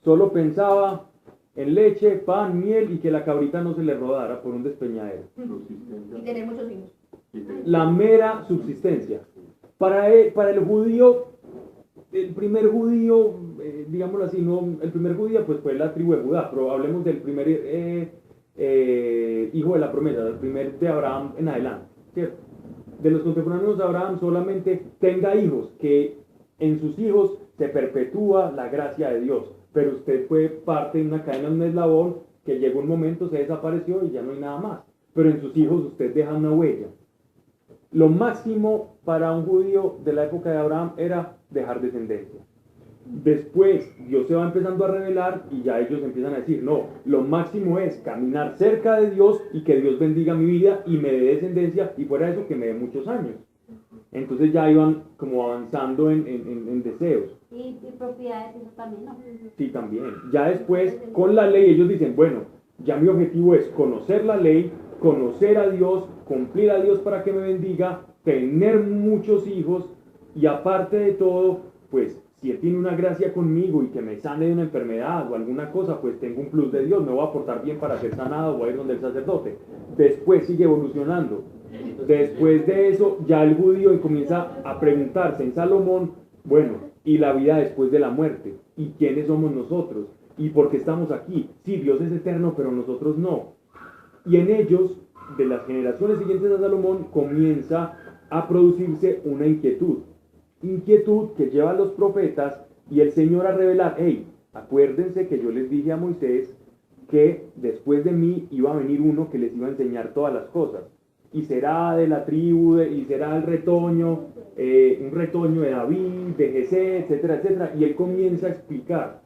solo pensaba en leche, pan, miel y que la cabrita no se le rodara por un despeñadero. Y tener muchos hijos. La mera subsistencia. Para el judío, el primer judío, digámoslo así, el primer judío pues fue la tribu de Judá, pero hablemos del primer hijo de la promesa, del primer de Abraham en adelante, ¿cierto? De los contemporáneos de Abraham solamente tenga hijos, que en sus hijos se perpetúa la gracia de Dios, pero usted fue parte de una cadena, un eslabón, que llegó un momento, se desapareció y ya no hay nada más, pero en sus hijos usted deja una huella. Lo máximo para un judío de la época de Abraham era dejar descendencia. Después Dios se va empezando a revelar y ya ellos empiezan a decir, no, lo máximo es caminar cerca de Dios y que Dios bendiga mi vida y me dé descendencia y fuera de eso que me dé muchos años. Entonces ya iban como avanzando en deseos. Y propiedades, eso también, ¿no? Sí, también. Ya después con la ley ellos dicen, bueno, ya mi objetivo es conocer la ley, conocer a Dios, cumplir a Dios para que me bendiga, tener muchos hijos y aparte de todo, pues si Él tiene una gracia conmigo y que me sane de una enfermedad o alguna cosa, pues tengo un plus de Dios, me voy a portar bien para ser sanado, voy a ir donde el sacerdote. Después sigue evolucionando. Después de eso, ya el judío comienza a preguntarse en Salomón, bueno, ¿y la vida después de la muerte? ¿Y quiénes somos nosotros? ¿Y por qué estamos aquí? Sí, Dios es eterno, pero nosotros no. Y en ellos, de las generaciones siguientes a Salomón, comienza a producirse una inquietud que lleva a los profetas y el Señor a revelar, hey, acuérdense que yo les dije a Moisés que después de mí iba a venir uno que les iba a enseñar todas las cosas, y será de la tribu, y será el retoño, un retoño de David, de Jesé, etcétera, etcétera, y él comienza a explicar,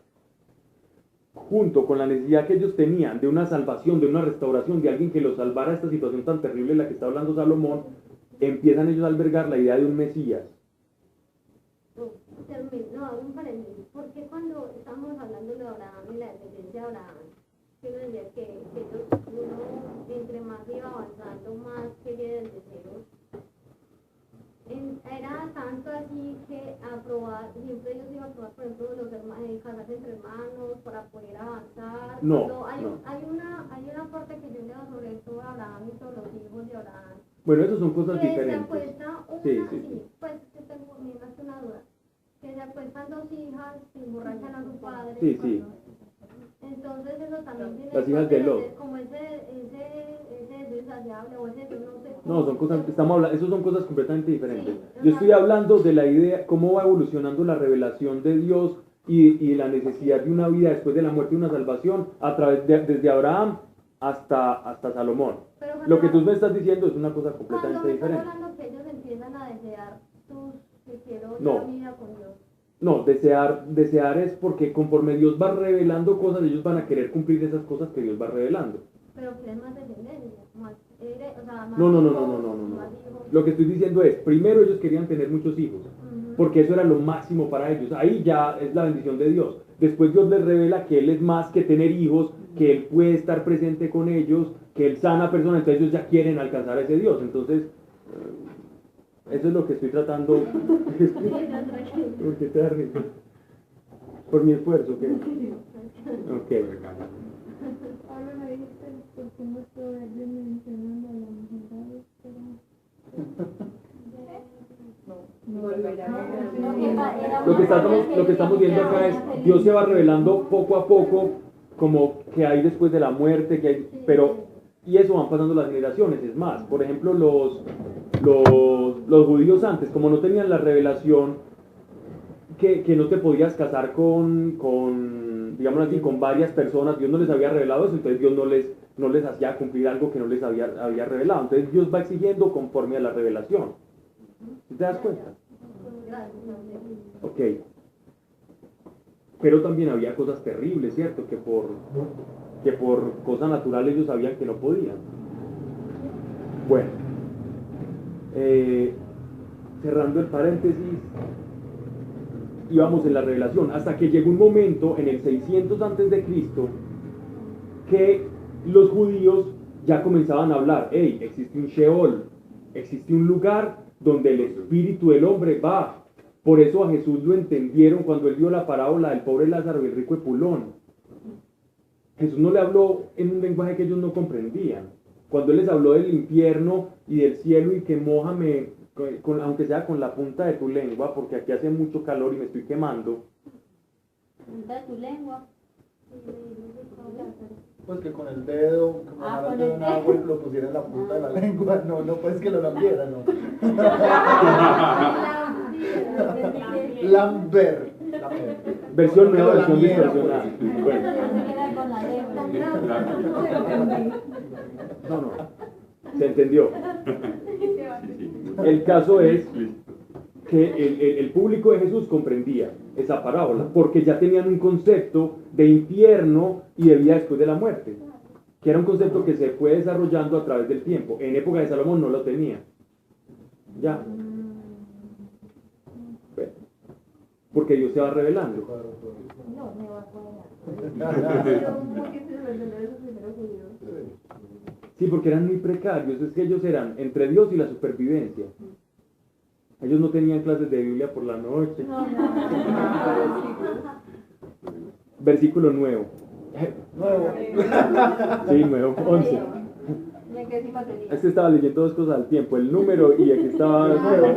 junto con la necesidad que ellos tenían de una salvación, de una restauración, de alguien que los salvara de esta situación tan terrible en la que está hablando Salomón, empiezan ellos a albergar la idea de un Mesías. No, hago un paréntesis. ¿Por qué cuando estamos hablando de Abraham y la descendencia de Abraham, que uno decía que ellos, uno entre más iba avanzando, más quería el deseo? Era tanto así que siempre ellos iban a aprobar, por ejemplo, casarse entre hermanos para poder avanzar. No, hay una parte que yo leo sobre todo Abraham y todos los hijos de Abraham. Bueno, eso son cosas Que diferentes. se acuesta una, Sí. Pues que tengo una duda. Que se acuestan dos hijas, se emborrachan a su padre. Sí. Entonces, entonces eso también tiene Las hijas de Lot. como ese desafiable o ese, no sé. No, son cosas, estamos hablando, eso son cosas completamente diferentes. Yo estoy hablando de la idea, cómo va evolucionando la revelación de Dios y la necesidad de una vida después de la muerte y una salvación a través desde Abraham hasta Salomón. Lo que tú me estás diciendo es una cosa completamente diferente. Cuando me estás hablando que ellos empiezan a desear que quiero No. la vida con Dios. No, desear es porque conforme Dios va revelando cosas, ellos van a querer cumplir esas cosas que Dios va revelando. Pero quieren más descendencia, más, o sea, más No. más hijos. Lo que estoy diciendo es, primero ellos querían tener muchos hijos, porque eso era lo máximo para ellos. Ahí ya es la bendición de Dios. Después Dios les revela que Él es más que tener hijos, que Él puede estar presente con ellos, que Él sana a personas, entonces ellos ya quieren alcanzar a ese Dios. Entonces, eso es lo que estoy tratando. ¿Por qué te da risa? Por mi esfuerzo, ¿qué? Ok. Pablo, me dijiste por qué los proverbios mencionan a la mujer Lo que estamos viendo acá es, Dios se va revelando poco a poco, como que hay después de la muerte, y eso van pasando las generaciones. Es más, por ejemplo, los judíos antes, como no tenían la revelación que no te podías casar con digamos así, con varias personas, Dios no les había revelado eso, entonces Dios no les hacía cumplir algo que no les había revelado. Entonces Dios va exigiendo conforme a la revelación. ¿Sí te das cuenta? Ok. Pero también había cosas terribles, ¿cierto? Que por cosas naturales ellos sabían que no podían. Bueno. Cerrando el paréntesis, íbamos en la revelación, hasta que llegó un momento en el 600 antes de Cristo que los judíos ya comenzaban a hablar, hey, existe un Sheol, existe un lugar donde el espíritu del hombre va. Por eso a Jesús lo entendieron cuando él dio la parábola del pobre Lázaro y el rico Epulón. Jesús no le habló en un lenguaje que ellos no comprendían. Cuando él les habló del infierno y del cielo y que mójame, aunque sea con la punta de tu lengua, porque aquí hace mucho calor y me estoy quemando. Punta de tu lengua. Pues que con el dedo, como agarrando un agua y lo pusiera en la punta de la lengua, no pues que lo lambiera, no. Lamber. Versión nueva, versión distorsionada. Bueno. No, se entendió. El caso es que el público de Jesús comprendía esa parábola, porque ya tenían un concepto de infierno y de vida después de la muerte, que era un concepto que se fue desarrollando a través del tiempo. En época de Salomón no lo tenía. Ya. Bueno, porque Dios se va revelando. No, me va a cuadrar. Sí, porque eran muy precarios, es que ellos eran entre Dios y la supervivencia. Ellos no tenían clases de Biblia por la noche. Versículo nuevo. Sí, nuevo, 11. Este estaba leyendo dos cosas al tiempo, el número y aquí estaba nuevo.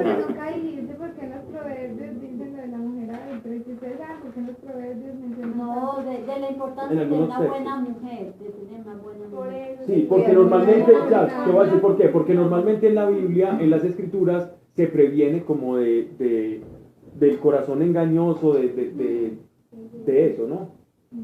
Porque los proverbios dicen lo de la mujer adulta, y si ustedes saben por qué los proverbios mencionan No, de la importancia de una buena mujer, de tener una buena mujer. Sí, porque normalmente, ya, te voy a decir por qué, porque normalmente en la Biblia, en las Escrituras, se previene como del corazón engañoso, de eso, ¿no?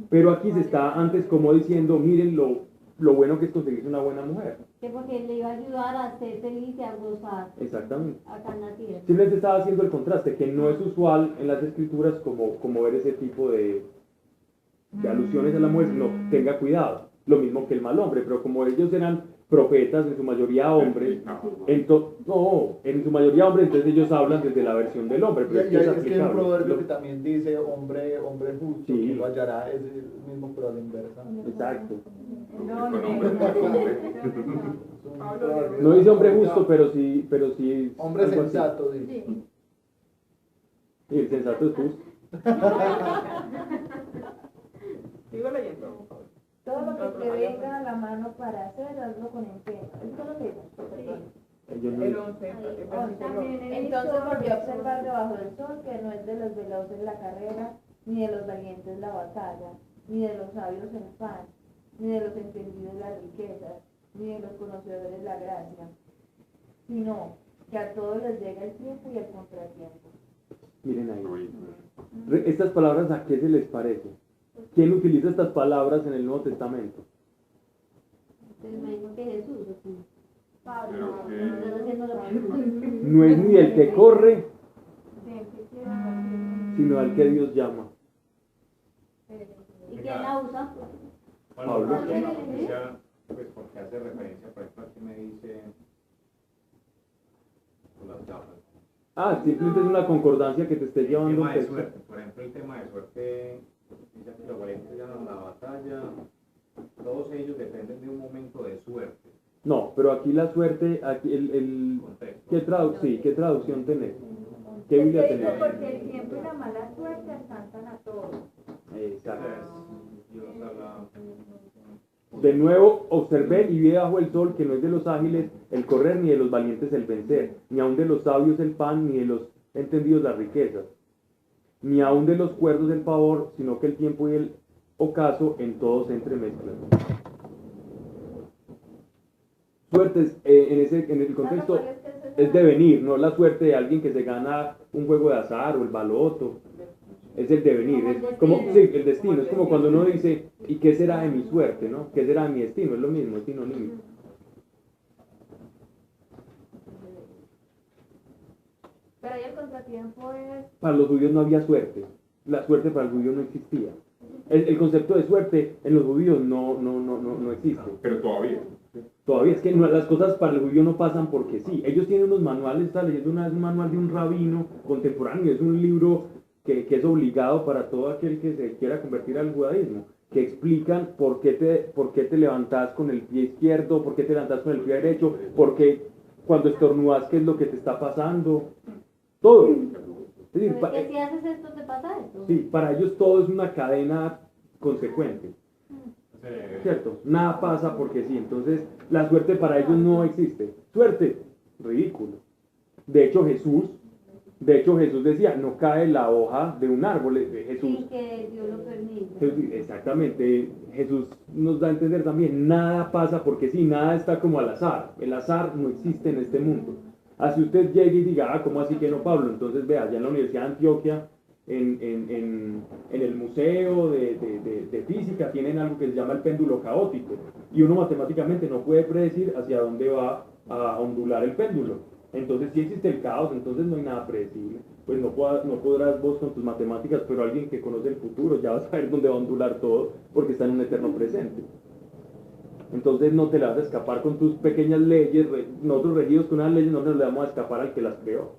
Pero aquí se está antes como diciendo, miren lo bueno que es conseguirse una buena mujer. Que porque le iba a ayudar a ser feliz y a gozar. Exactamente. Acá en la tierra. Simplemente estaba haciendo el contraste, que no es usual en las Escrituras como ver ese tipo de alusiones a la mujer, no, tenga cuidado. Lo mismo que el mal hombre, pero como ellos eran profetas, en su mayoría hombres, en su mayoría hombres, entonces ellos hablan desde la versión del hombre, pero Y es es que hay un aplicable. proverbio que también dice hombre justo, Sí. que lo hallará, es el mismo pero a la inversa. Exacto. No, No dice hombre justo, pero sí hombre algo así. sensato, dice. Y el sensato es justo. Sigo leyendo. todo lo que te venga a la mano para hacer, hazlo con empeño. ¿Esto lo que dice? Ellos no- El 11. Entonces volvió a observar debajo del sol que no es de los veloces la carrera, ni de los valientes la batalla, ni de los sabios el pan, ni de los entendidos las riquezas, ni de los conocedores la gracia, sino que a todos les llega el tiempo y el contratiempo. Miren ahí. Estas palabras, ¿a qué se les parece? ¿Quién utiliza estas palabras en el Nuevo Testamento? Entonces me imagino que Jesús, ¿o qué? Pablo. Estás haciendo la pregunta. No es ni el que corre, sino al que Dios llama. ¿Y quién la usa? Pablo. Pues porque hace referencia, por ejemplo, aquí me dice con las gafas. Simplemente es una concordancia que te esté El llevando tema un de texto. suerte, por ejemplo, el tema de suerte, dice que los valientes ganan la batalla, todos ellos dependen de un momento de suerte. No, pero aquí la suerte, aquí el Contexto. ¿qué traducción tenés? ¿Qué Biblia Te digo tenés? porque el tiempo y la mala suerte alcanzan a todos. Exacto. Dios habla. De nuevo, observé y vi bajo el sol que no es de los ágiles el correr, ni de los valientes el vencer, ni aun de los sabios el pan, ni de los entendidos las riquezas, ni aun de los cuerdos el favor, sino que el tiempo y el ocaso en todos se entremezclan. Suertes, en el contexto, es devenir, no la suerte de alguien que se gana un juego de azar o el baloto. Es el devenir, es como, sí, el destino, es como cuando uno dice, ¿y qué será de mi suerte, no? ¿Qué será de mi destino? Es lo mismo, es sinónimo. Pero ahí el contratiempo es... Para los judíos no había suerte, la suerte para el judío no existía. El concepto de suerte en los judíos no existe. Pero todavía. Todavía es que las cosas para el judío no pasan porque sí. Ellos tienen unos manuales, estaba leyendo una vez un manual de un rabino contemporáneo, es un libro que es obligado para todo aquel que se quiera convertir al judaísmo, que explican por qué te levantás con el pie izquierdo, por qué te levantás con el pie derecho, por qué cuando estornudas qué es lo que te está pasando, todo. Es decir, Pero es que si haces esto, te pasa esto. sí, para ellos todo es una cadena consecuente, ¿cierto? Nada pasa porque sí, entonces la suerte para ellos no existe. Suerte, ridículo. De hecho Jesús decía, no cae la hoja de un árbol. Jesús, Sin que Dios lo permita. exactamente, Jesús nos da a entender también, nada pasa porque sí, nada está como al azar. El azar no existe en este mundo. Así usted llegue y diga, ¿cómo así que no, Pablo? Entonces vea, allá en la Universidad de Antioquia, en el Museo de Física, tienen algo que se llama el péndulo caótico. Y uno matemáticamente no puede predecir hacia dónde va a ondular el péndulo. Entonces, si existe el caos, entonces no hay nada predecible. Pues no podrás vos con tus matemáticas, pero alguien que conoce el futuro ya va a saber dónde va a ondular todo, porque está en un eterno presente. Entonces no te la vas a escapar con tus pequeñas leyes. Nosotros regidos con unas leyes no nos le vamos a escapar al que las creó.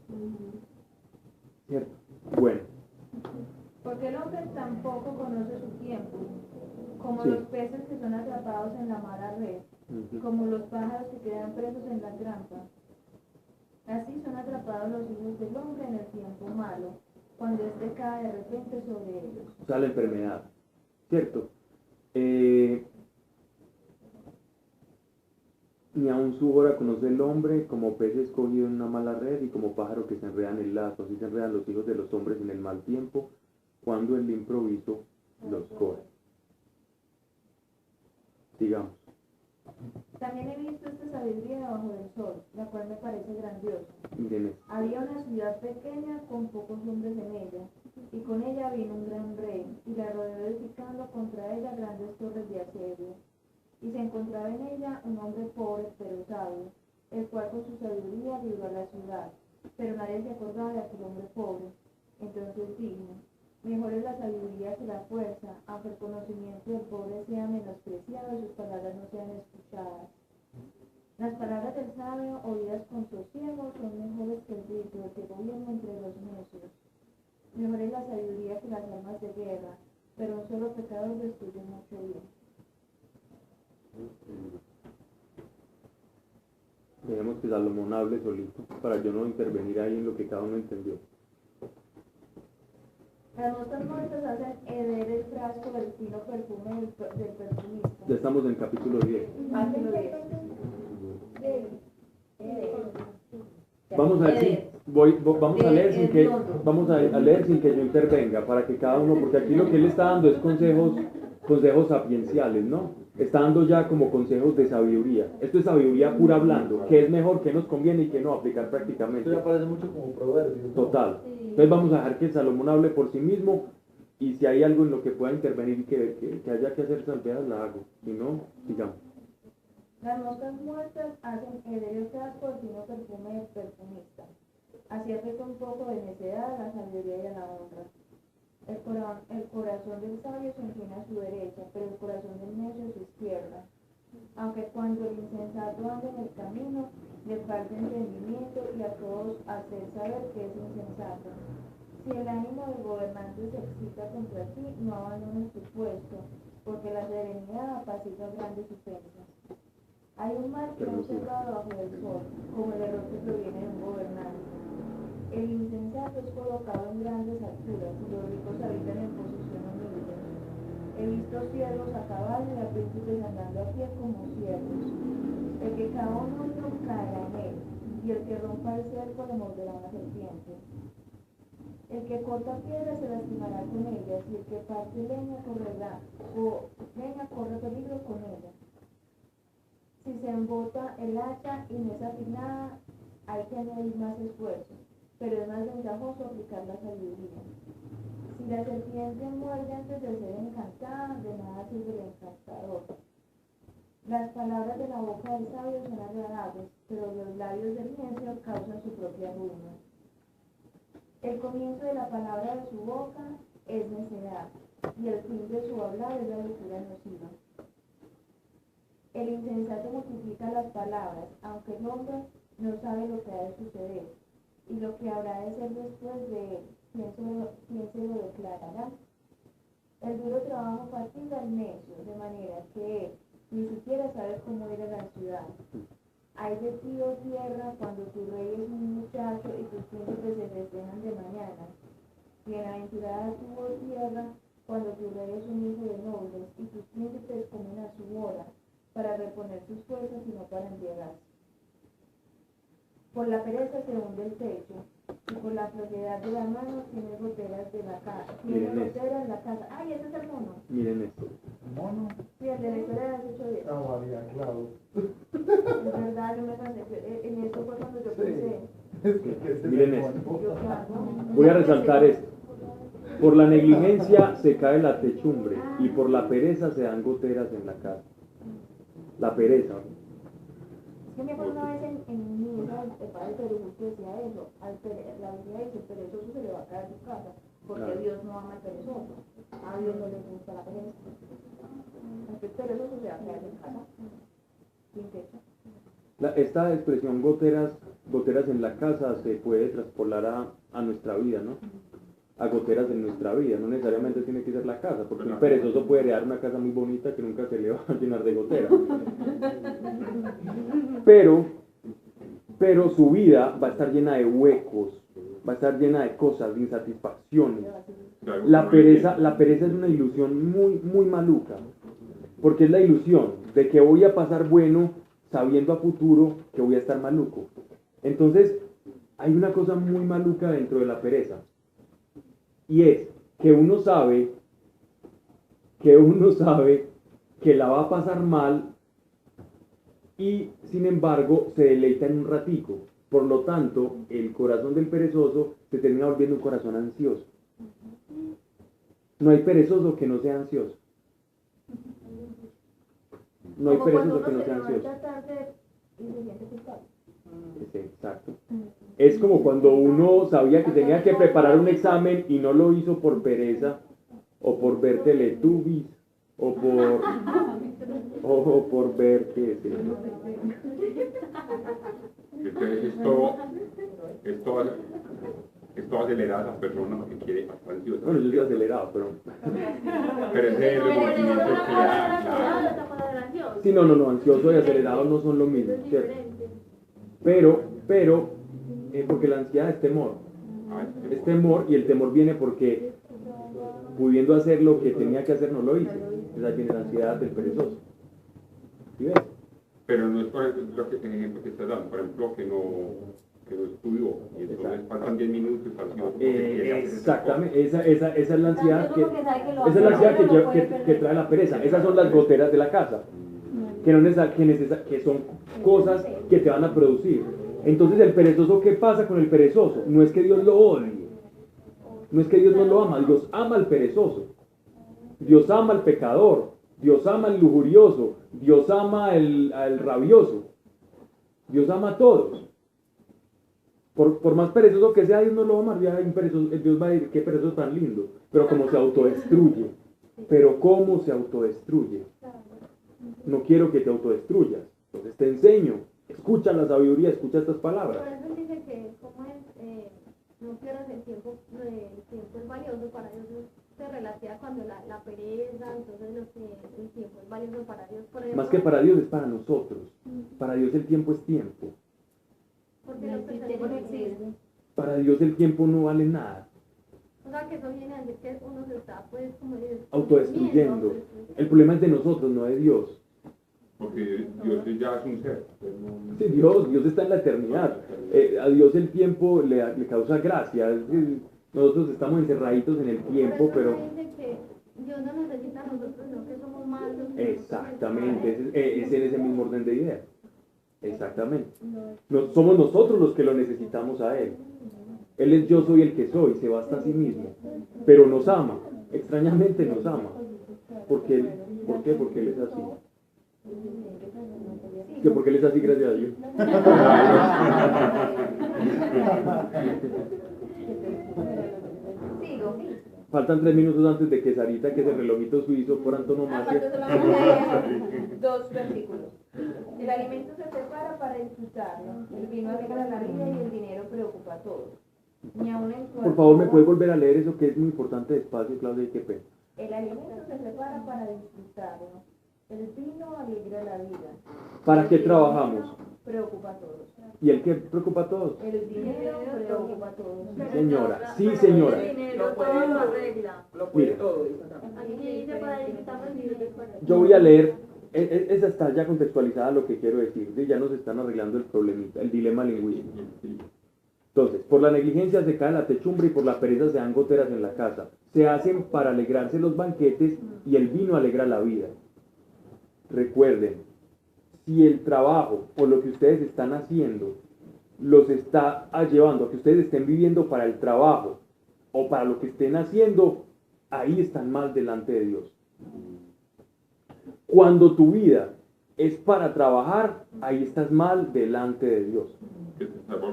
¿Cierto? Bueno. Porque el hombre tampoco conoce su tiempo, como Sí. los peces que son atrapados en la mala red, y como los pájaros que quedan presos en la trampa. Así son atrapados los hijos del hombre en el tiempo malo, cuando éste cae de repente sobre ellos. O sea, la enfermedad. ¿Cierto? Ni aun su hora conoce el hombre, como pez escogido en una mala red y como pájaro que se enreda en el lazo. Así se enredan los hijos de los hombres en el mal tiempo, cuando el improviso los coge. Sigamos. También he visto esta sabiduría debajo del sol, la cual me parece grandiosa. Miren esto. Había una ciudad pequeña con pocos hombres en ella, y con ella vino un gran rey, y la rodeó edificando contra ella grandes torres de asedio. Y se encontraba en ella un hombre pobre pero sabio, el cual con su sabiduría libró a la ciudad, pero nadie se acordaba de aquel hombre pobre. Entonces dijo, mejor es la sabiduría que la fuerza, aunque el conocimiento del pobre sea menospreciado y sus palabras no sean escuchadas. Las palabras del sabio, oídas con sosiego, son mejores que el grito que gobierna entre los necios. Mejor es la sabiduría que las armas de guerra, pero un solo pecador destruye mucho bien. Dejemos que Salomón hable solito, para yo no intervenir ahí en lo que cada uno entendió. Las moscas muertas hacen hereder el frasco del fino perfume del perfumista. Ya estamos en capítulo 10. Capítulo 10. Vamos a leer, vamos a leer sin que yo intervenga, para que cada uno, porque aquí lo que él está dando es consejos consejos sapienciales, ¿no? Está dando ya como consejos de sabiduría. Esto es sabiduría pura hablando, qué es mejor, qué nos conviene y qué no aplicar prácticamente. Esto ya parece mucho como proverbios, ¿no? Total. Entonces vamos a dejar que Salomón hable por sí mismo y si hay algo en lo que pueda intervenir y que haya que hacer salveas, la hago. Si no, sigamos. Las moscas muertas hacen el frasco fino perfume del perfumista. Así afecta un poco de necedad a la sabiduría y a la honra. El corazón del sabio se inclina a su derecha, pero el corazón del necio a su izquierda. Aunque cuando el insensato anda en el camino, le falta entendimiento y a todos hacer saber que es insensato. Si el ánimo del gobernante se excita contra ti, no abandones tu puesto, porque la serenidad apacigua grandes ofensas. Hay un mal que no observado bajo el sol, como el error que proviene de un gobernante. El insensato es colocado en grandes alturas y los ricos habitan en posición humilde. He visto siervos a caballo y a príncipes andando a pie como siervos. El que cava un hoyo caerá en él, y el que rompa el cerco le morderá una serpiente. El que corta piedras se lastimará con ellas, y el que parte leña corre peligro con ella. Si se embota el hacha y no es afinada, hay que añadir más esfuerzo, pero es más ventajoso aplicar la sabiduría. Si la serpiente muerde antes de ser encantada, de nada sirve el encantador. Las palabras de la boca del sabio son agradables, pero los labios del necio causan su propia ruina. El comienzo de la palabra de su boca es necedad, y el fin de su hablar es la locura nociva. El insensato multiplica las palabras, aunque el hombre no sabe lo que ha de suceder, y lo que habrá de ser después de él, ¿quién se lo declarará? El duro trabajo fatiga al necio, de manera que él ni siquiera sabe cómo ir a la ciudad. Hay de ti, oh tierra, cuando tu rey es un muchacho y tus príncipes se festejan de mañana. Bienaventurada tú, oh tierra, cuando tu rey es un hijo de nobles y tus príncipes comen a su hora, para reponer sus fuerzas y no para embriagarse. Por la pereza se hunde el techo, y por la flojedad de la mano tiene goteras de la casa. Tiene goteras en la casa. ¡Ay, ese es el mono! Miren esto. ¿Mono? Sí, el de la historia de las 8 días. Ah, María, claro. Es verdad, yo me cansé. En eso fue cuando yo pensé. Miren esto. Yo, claro, Voy a resaltar esto. Por la negligencia se cae la techumbre y por la pereza se dan goteras en la casa. La pereza. Es que me acuerdo una vez en misa, el padre Pedro justo decía eso. La Biblia dice, el perezoso se le va a caer su casa, porque Claro. Dios no ama al perezoso. A Dios no le gusta la pereza. El perezoso se va a quedar en casa, sin techo. Esta expresión goteras en la casa se puede traspolar a nuestra vida, ¿no? A goteras en nuestra vida, no necesariamente tiene que ser la casa, porque un perezoso puede heredar una casa muy bonita que nunca se le va a llenar de goteras. Pero su vida va a estar llena de huecos, va a estar llena de cosas, de insatisfacciones. La pereza es una ilusión muy, muy maluca, porque es la ilusión de que voy a pasar bueno sabiendo a futuro que voy a estar maluco. Entonces, hay una cosa muy maluca dentro de la pereza, y es que uno sabe que la va a pasar mal y sin embargo se deleita en un ratico. Por lo tanto, el corazón del perezoso se termina volviendo un corazón ansioso. No hay perezoso que no sea ansioso. No hay perezoso que no sea ansioso. Exacto. Es como cuando uno sabía que tenía que preparar un examen y no lo hizo por pereza, o por ver Teletubbies, o por ver qué es. Esto acelera a esa persona que quiere estar ansiosa. Bueno, yo soy acelerado, pero Ese es el reconocimiento que da. sí, no, ansioso y acelerado no son lo mismo, ¿cierto? Pero, porque la ansiedad es temor. Es temor, y el temor viene porque pudiendo hacer lo que tenía que hacer no lo hice. Entonces ahí viene la ansiedad del perezoso. ¿Sí ves? Pero no es por ejemplo, lo que ejemplo que estás dando, por ejemplo, que que no estudió. Y entonces faltan 10 minutos y faltan otro que quiere hacer Exactamente, esa es la ansiedad Tanto que, como que sabe que lo esa es la hace, ansiedad pero que, lo puede que perder. trae la pereza. Esas son las goteras de la casa, que, no que son cosas que te van a producir. Entonces el perezoso, ¿qué pasa con el perezoso? No es que Dios lo odie, no es que Dios no lo ama, Dios ama al perezoso, Dios ama al pecador, Dios ama al lujurioso, Dios ama al rabioso, Dios ama a todos. Por más perezoso que sea, Dios no lo va a amar. Ya hay un perezoso, Dios va a decir, qué perezoso tan lindo, pero como se autodestruye. Pero cómo se autodestruye. No quiero que te autodestruyas. Entonces te enseño. Escucha la sabiduría, escucha estas palabras. Por eso dice que, como es, no pierdas el tiempo es valioso para Dios, se relaciona cuando la pereza, entonces el tiempo es valioso para Dios. Por ejemplo, Más que para Dios es para nosotros. Para Dios el tiempo es tiempo. porque lo que tenemos existe. Para Dios el tiempo no vale nada. O sea, que eso viene a decir que uno se está, pues, como dices, Autodestruyendo. El problema es de nosotros, no de Dios. Porque Dios ya es un ser. Sí, Dios está en la eternidad. A Dios el tiempo le causa gracia. Es decir, nosotros estamos encerraditos en el tiempo, Por eso pero... dice que Dios no necesita a nosotros, sino que somos malos. Exactamente, es en ese mismo orden de ideas. Exactamente. Somos nosotros los que lo necesitamos a Él. Él es yo soy el que soy, se basta a sí mismo. Pero nos ama, extrañamente nos ama. ¿Por qué? Porque Él es así. Porque Él es así, gracias a Dios. Sigo. Faltan 3 minutos antes de que Sarita, que es el relojito suizo por antonomasia. Falta solamente 2 versículos. El alimento se prepara para disfrutarlo, el vino alegra la vida y el dinero preocupa a todos. Ni aun el cuerpo. Por favor, ¿me puedes volver a leer eso que es muy importante despacio, Claudia? Qué pena. El alimento se prepara para disfrutarlo, el vino alegra la vida. ¿Para qué El trabajamos? dinero preocupa a todos. ¿Y el que preocupa a todos? El dinero preocupa a todos. Señora, sí señora. Lo puede lo arregla. Lo puede Mire. todo, dice acá. Aquí dice para disfrutar los libros para Yo voy a leer, esa está ya contextualizada lo que quiero decir, ya nos están arreglando el problemita, el dilema lingüístico. Entonces, por la negligencia se cae la techumbre y por la pereza se dan goteras en la casa. Se hacen para alegrarse los banquetes y el vino alegra la vida. Recuerden, si el trabajo o lo que ustedes están haciendo los está llevando a que ustedes estén viviendo para el trabajo o para lo que estén haciendo, ahí están mal delante de Dios. Cuando tu vida es para trabajar, ahí estás mal delante de Dios.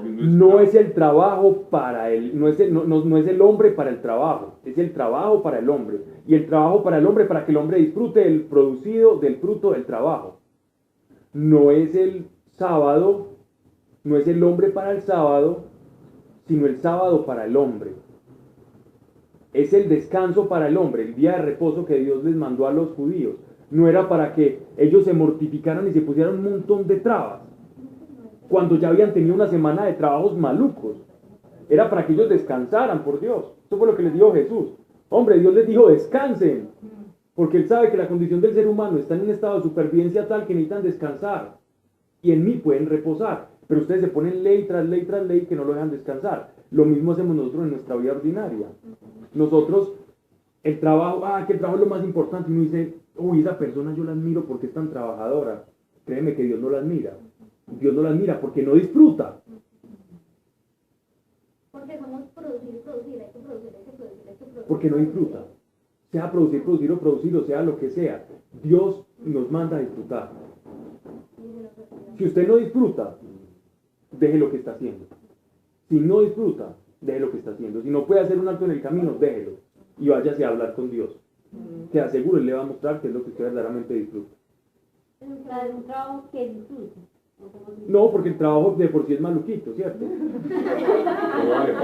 No es el trabajo para él, no es el hombre para el trabajo, es el trabajo para el hombre. Y el trabajo para el hombre para que el hombre disfrute el producido del fruto del trabajo. No es el sábado, no es el hombre para el sábado, sino el sábado para el hombre. Es el descanso para el hombre, el día de reposo que Dios les mandó a los judíos. No era para que ellos se mortificaran y se pusieran un montón de trabas, cuando ya habían tenido una semana de trabajos malucos. Era para que ellos descansaran, por Dios. Eso fue lo que les dijo Jesús. Hombre, Dios les dijo, descansen, porque Él sabe que la condición del ser humano está en un estado de supervivencia tal que necesitan descansar. Y en mí pueden reposar. Pero ustedes se ponen ley tras ley tras ley que no lo dejan descansar. Lo mismo hacemos nosotros en nuestra vida ordinaria. Nosotros, el trabajo, que el trabajo es lo más importante. Y uno dice, uy, esa persona yo la admiro porque es tan trabajadora. Créeme que Dios no la admira. Dios no la admira porque no disfruta. porque somos producir, hay que producir, hay que producir. Porque no disfruta. Sea producir o producir, o sea lo que sea. Dios nos manda a disfrutar. Si usted no disfruta, deje lo que está haciendo. Si no disfruta, deje lo que está haciendo. Si no puede hacer un alto en el camino, déjelo. Y váyase a hablar con Dios. Te aseguro, Él le va a mostrar qué es lo que usted verdaderamente disfruta. Es un trabajo que disfruta. No, porque el trabajo de por sí es maluquito, ¿cierto?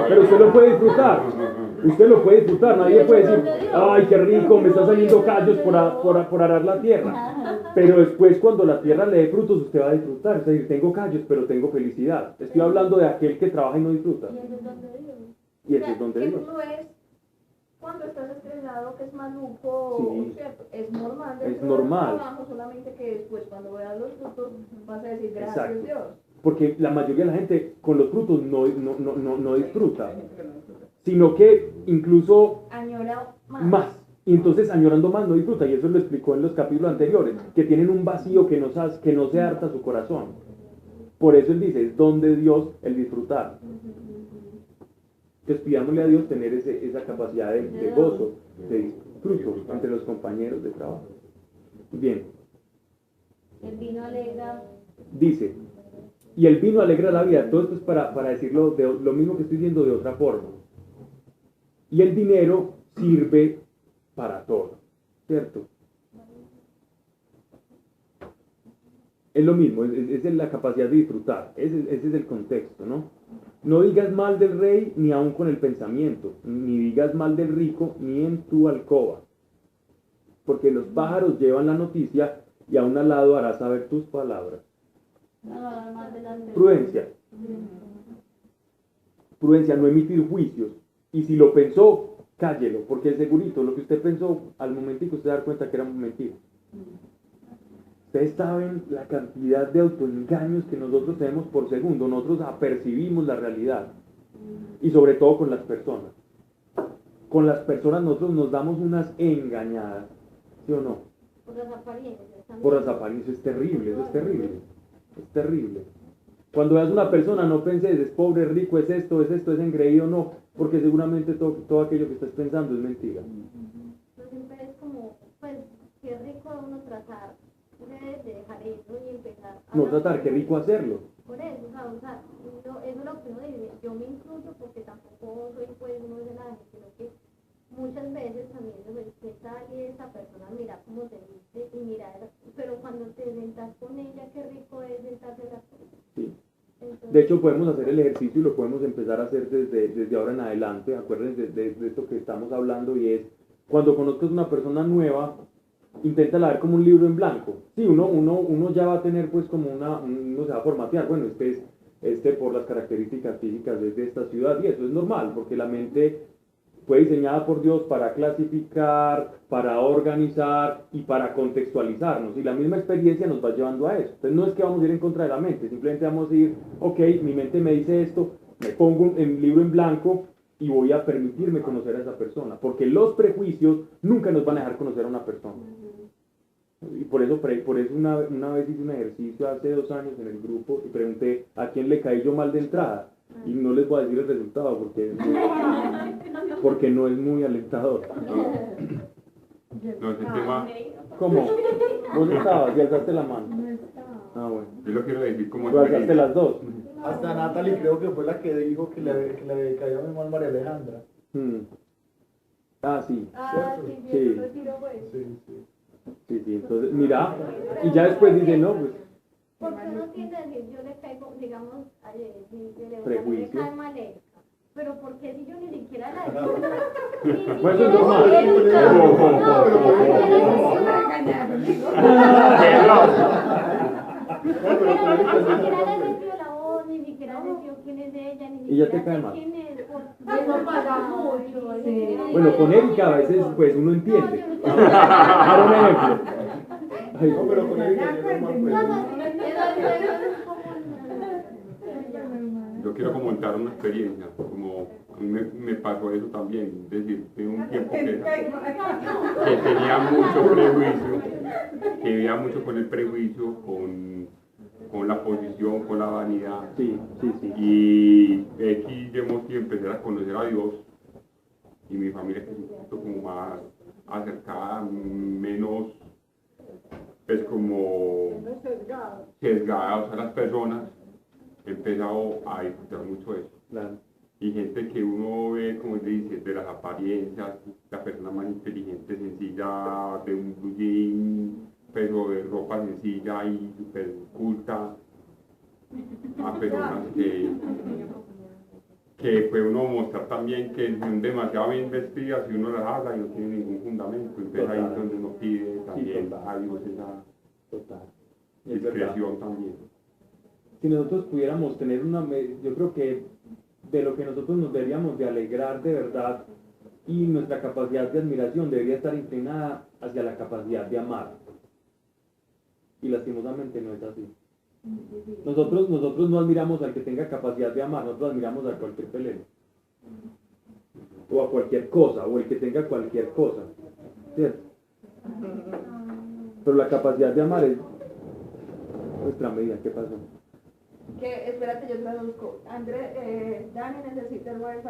Pero usted lo puede disfrutar. Usted lo puede disfrutar. Nadie puede decir, ay, qué rico, me están saliendo callos por arar la tierra. Pero después, cuando la tierra le dé frutos, usted va a disfrutar. Es decir, tengo callos, pero tengo felicidad. Estoy hablando de aquel que trabaja y no disfruta. Y ese es donde Dios. No es cuando estás estresado, que es maluco, Sí. ¿cierto? Es normal. Es dentro del normal. trabajo, solamente que después, cuando veas los frutos, vas a decir gracias Exacto. Dios. porque la mayoría de la gente con los frutos no disfruta, sino que incluso Añora más. Y entonces añorando más no disfruta, y eso lo explicó en los capítulos anteriores, que tienen un vacío que no se harta su corazón. Por eso él dice, es don de Dios el disfrutar. Entonces pidámosle a Dios tener esa capacidad de gozo, de disfruto entre los compañeros de trabajo. Bien, El vino alegra. dice, y el vino alegra la vida. Todo esto es para decirlo lo mismo que estoy diciendo de otra forma. Y el dinero sirve para todo, ¿cierto? Es lo mismo, es la capacidad de disfrutar, ese es el contexto, ¿no? No digas mal del rey ni aun con el pensamiento, ni digas mal del rico ni en tu alcoba, porque los pájaros llevan la noticia y aún al lado harás saber tus palabras. Prudencia. Prudencia, no emitir juicios. Y si lo pensó, cállelo, porque es segurito, lo que usted pensó, al momentico usted da cuenta que era mentira. Ustedes saben la cantidad de autoengaños que nosotros tenemos por segundo. Nosotros apercibimos la realidad. Y sobre todo con las personas. Con las personas nosotros nos damos unas engañadas. ¿Sí o no? Por las apariencias también. Por las apariencias, es terrible, eso es terrible. Es terrible. Cuando veas una persona, no penses, es pobre, es rico, es esto, es engreído, no. Porque seguramente todo aquello que estás pensando es mentira. Pero siempre es como, pues, qué rico uno tratar de dejar eso y empezar a... No tratar, qué rico hacerlo. Por eso, o sea, eso es lo que uno dice, yo me incluyo porque tampoco soy pues uno de la gente, sino que muchas veces también se sale esa persona, mira cómo te viste y mira, pero cuando te sentas con ella, qué rico es sentarse a la cosa. Sí. Entonces, De hecho, podemos hacer el ejercicio y lo podemos empezar a hacer desde ahora en adelante. Acuérdense de esto que estamos hablando, y es, cuando conozcas una persona nueva, inténtala ver como un libro en blanco. Sí, uno ya va a tener pues como uno se va a formatear. Bueno, por las características físicas de esta ciudad, y eso es normal, porque la mente fue diseñada por Dios para clasificar, para organizar y para contextualizarnos, y la misma experiencia nos va llevando a eso. Entonces no es que vamos a ir en contra de la mente, simplemente vamos a ir, ok, mi mente me dice esto, me pongo un libro en blanco y voy a permitirme conocer a esa persona, porque los prejuicios nunca nos van a dejar conocer a una persona. Y por eso una vez hice un ejercicio hace 2 años en el grupo y pregunté a quién le caí yo mal de entrada, y no les voy a decir el resultado porque no es muy alentador. No, ese tema, ¿Cómo? ¿Vos estabas y alzaste la mano? Ah, bueno. yo lo quiero decir como Tú alzaste las dos. Hasta Natalie creo que fue la que dijo que le cayó muy mal María Alejandra. Ah, sí. sí, Sí. yo retiro pues. Sí, entonces, mira, y ya después dice, no, pues, porque uno tiende a decir, yo le caigo, digamos, le Prejuicio. cae mal Erika, pero porque si yo ni siquiera la digo, Pues eso es normal. ni siquiera les dio quién es ella, ni Y ya siquiera te cae sé mal. quién es. Eso pasa mucho. Sí. Bueno, con Erika a veces, pues, uno entiende. Para un ejemplo. Ay, No, pero con él es normal, yo quiero como contar una experiencia, como a mí me pasó eso también, es decir, tengo un tiempo que tenía mucho prejuicio, que vivía mucho con el prejuicio, con la posición, con la vanidad, Sí. y aquí llevamos que empecé a conocer a Dios, y mi familia que es un poquito como más acercada, menos, pues como sesgada, o sea, las personas, he empezado a disfrutar mucho eso. Claro. Y gente que uno ve, como dice, de las apariencias, la persona más inteligente, sencilla, de un blue jean, pero de ropa sencilla y súper culta, a personas que puede uno mostrar también que son demasiado bien vestidas y uno las habla y no tiene ningún fundamento. Entonces ahí es donde uno pide también a Dios esa Total. Es verdad. discreción también. Si nosotros pudiéramos tener yo creo que de lo que nosotros nos deberíamos de alegrar de verdad, y nuestra capacidad de admiración debería estar inclinada hacia la capacidad de amar. Y lastimosamente no es así. Nosotros no admiramos al que tenga capacidad de amar, nosotros admiramos a cualquier peleo. O a cualquier cosa, o el que tenga cualquier cosa. ¿Cierto? Pero la capacidad de amar es nuestra medida. ¿Qué pasó? Que, espérate, yo traduzco. Dani necesita el wifi.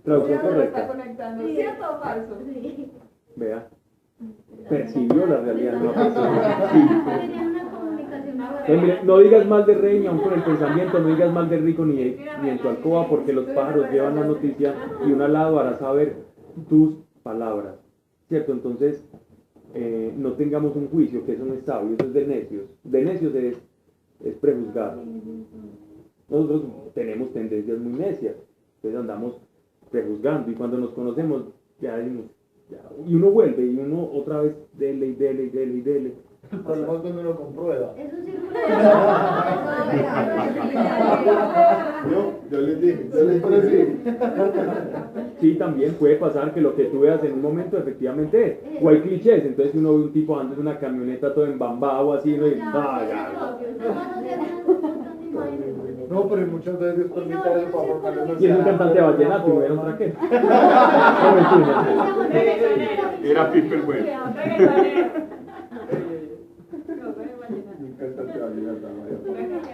Traducción Ya no lo está correcta. conectando. ¿Cierto o falso? Sí. Vea. Percibió la realidad, no percibió. Tenían una comunicación Entonces, mire, no digas mal de rey, ni aun con el pensamiento, no digas mal de rico ni en tu alcoba, porque los pájaros llevan la noticia y un alado hará saber tus palabras. ¿Cierto? Entonces, no tengamos un juicio, que eso no es sabio, eso es de necios. De necios es prejuzgar. Nosotros tenemos tendencias muy necias, entonces andamos prejuzgando y cuando nos conocemos ya decimos, ya, y uno vuelve y uno otra vez dele y dele y dele y dele. El problema es cuando uno comprueba. Es un círculo Yo les dije. Sí, también puede pasar que lo que tú veas en un momento efectivamente es. O hay clichés, entonces si uno ve un tipo andando en una camioneta todo embambado así, ¿no? Y, ya. No, pero muchas veces Dios permite eso para fortalecer. Y es un cantante vallenato y no era un traquero. No, mentira. Era Pipe el bueno. Mi cantante vallenata, María.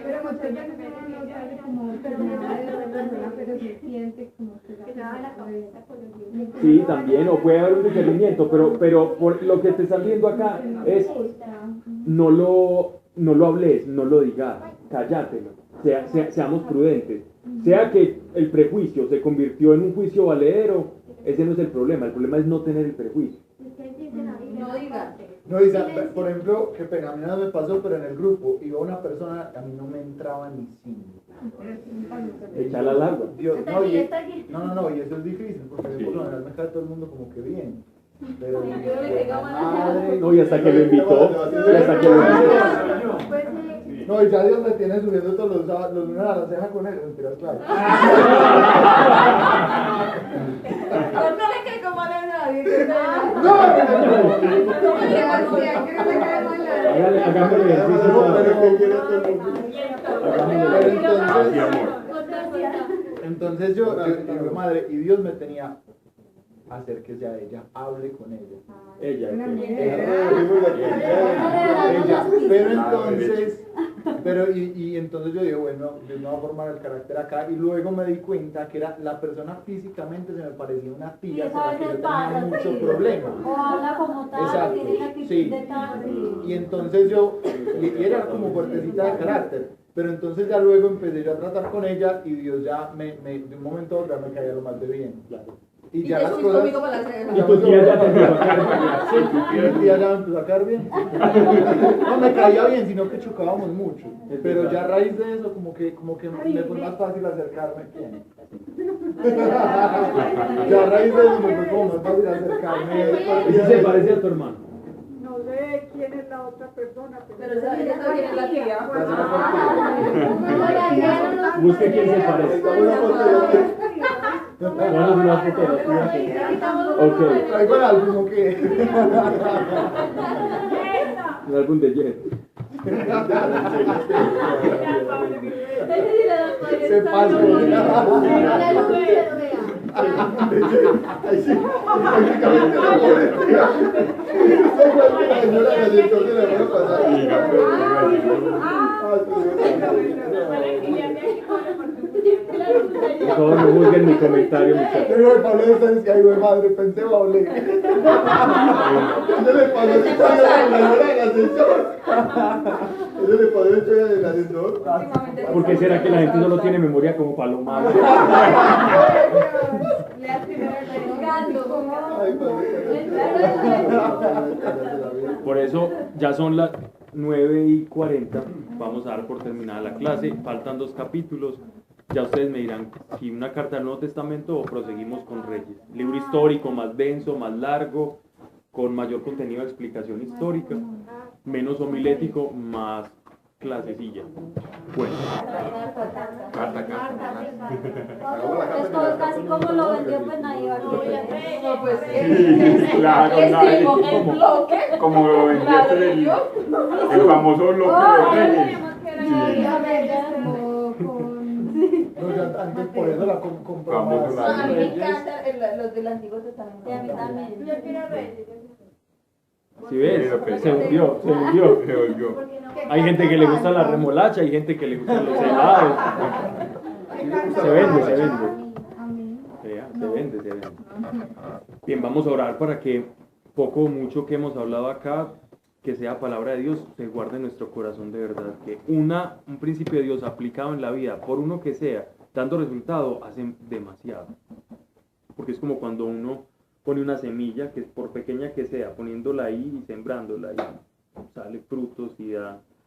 Pero muchas veces uno no sabe como terminar de la persona, pero se siente como Que se va de la cabeza con los dientes. Sí, también, o puede haber un discernimiento, pero por lo que te están viendo acá es no lo hables, no lo digas, callátelo, seamos prudentes. Sea que el prejuicio se convirtió en un juicio valedero, ese no es el problema es no tener el prejuicio. Es que dicen ahí, No digas. No, y por ejemplo, que pena, a mí nada me pasó, pero en el grupo iba una persona, a mí no me entraba ni 5. Echala al agua. Dios, Está no, aquí, y, está aquí. no, y eso es difícil, porque por lo general me cae todo el mundo como que bien. Pero Yo le digo, madre, No, y hasta que lo invitó, y hasta que lo invitó. Pues no, y ya Dios me tiene subiendo todos los lunes a la ceja con él, mentiras, claro. no le caigo mal a nadie. Que no me llevas bien, que no me cae mal nada. Hagámosle ejercicio No, para- pero que quiero todo el mundo. Pero Así, amor. entonces yo, madre, y Dios me tenía, acérquese a ella, hable con ella. Ella. Ella, pero entonces, y entonces yo digo, bueno, Dios me va a formar el carácter acá, y luego me di cuenta que era la persona físicamente se me parecía una tía con la que yo tenía mucho problema. O habla como tal, Exacto, tiene la actitud sí. de tal, sí. Y entonces yo, y era como fuertecita de carácter, pero entonces ya luego empecé yo a tratar con ella, y Dios ya de un momento a otro me caía lo más de bien. Y Y ya te las subís cosas... conmigo para la ceja. Y tu tía ya te empezó a caer mal. Sí, mi tía ya me empezó a caer bien. No me caía bien, sino que chocábamos mucho. Pero ya a raíz de eso, como que me fue más fácil acercarme. Ya a raíz de eso me fue como más fácil acercarme. ¿Y si se parece a tu hermano? No sé quién es la otra persona, Pero esa quién es la tía. Busque quién se parece. Pónganos una fotografía. Ok, Traigo el álbum, ¿o qué? un álbum de Jen. Se pasó. Ahí sí, prácticamente la pobre tía. Esa fue la señora del director de la semana pasada. Por favor, no juzguen mi comentario, muchachos. Yo digo, Pablo está diciendo, ay, güey, madre, pensé, hablé. Eso le pasó a esta señora con la señora del ascensor. Eso le pasó a esta señora del ascensor. ¿Por qué será que la gente solo tiene memoria como Paloma? Le has primero Ay, padre. Por eso ya son las 9:40. Vamos a dar por terminada la clase. Faltan 2 capítulos. Ya ustedes me dirán si una carta del Nuevo Testamento o proseguimos con Reyes. Libro histórico más denso, más largo, con mayor contenido de explicación histórica, menos homilético, más clasecilla. Bueno, Carta. Es como, casi como lo vendió, pues nadie va a querer. No, pues Claro, escribo el bloque. como lo vendía el famoso bloque de Reyes. No, yo antes por eso la compro Famoso más. la- A mí me encantan los del Antiguo Testamento. Sí, a mí también. Yo quiero Reyes. si ves, se hundió. Se volvió. Hay gente que le gusta la remolacha, hay gente que le gusta los helados. Se vende. A mí. Se vende. Bien, vamos a orar para que poco o mucho que hemos hablado acá, que sea palabra de Dios, se guarde en nuestro corazón de verdad. Que un principio de Dios aplicado en la vida, por uno que sea, dando resultado, hacen demasiado. Porque es como cuando uno pone una semilla, que por pequeña que sea, poniéndola ahí y sembrándola, y sale frutos y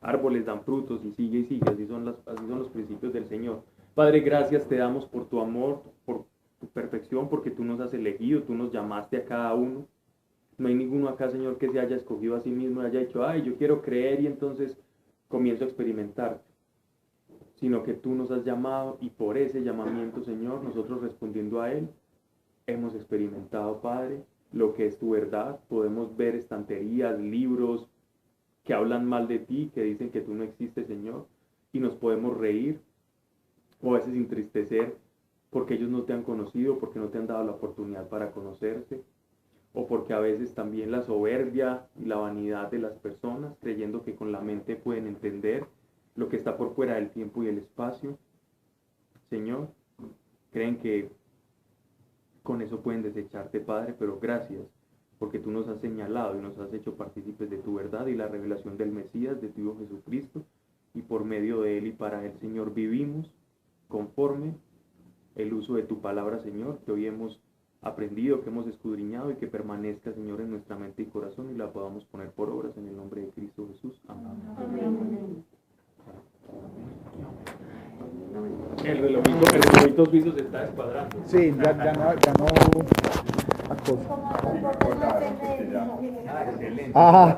árboles dan frutos y sigue, así son los principios del Señor. Padre, gracias te damos por tu amor, por tu perfección, porque tú nos has elegido, tú nos llamaste a cada uno. No hay ninguno acá, Señor, que se haya escogido a sí mismo y haya dicho, ay, yo quiero creer y entonces comienzo a experimentar. Sino que tú nos has llamado y por ese llamamiento, Señor, nosotros respondiendo a él, hemos experimentado, Padre, lo que es tu verdad. Podemos ver estanterías, libros que hablan mal de ti, que dicen que tú no existes, Señor, y nos podemos reír o a veces entristecer porque ellos no te han conocido, porque no te han dado la oportunidad para conocerte, o porque a veces también la soberbia y la vanidad de las personas, creyendo que con la mente pueden entender lo que está por fuera del tiempo y el espacio, Señor, creen que con eso pueden desecharte, Padre, pero gracias, porque tú nos has señalado y nos has hecho partícipes de tu verdad y la revelación del Mesías, de tu Hijo Jesucristo, y por medio de él y para él, Señor, vivimos conforme el uso de tu palabra, Señor, que hoy hemos aprendido, que hemos escudriñado y que permanezca, Señor, en nuestra mente y corazón y la podamos poner por obras en el nombre de Cristo Jesús. Amén. El relojito suizo se está descuadrando. Sí, ya no acoso. Como por depende de Excelente. Ajá.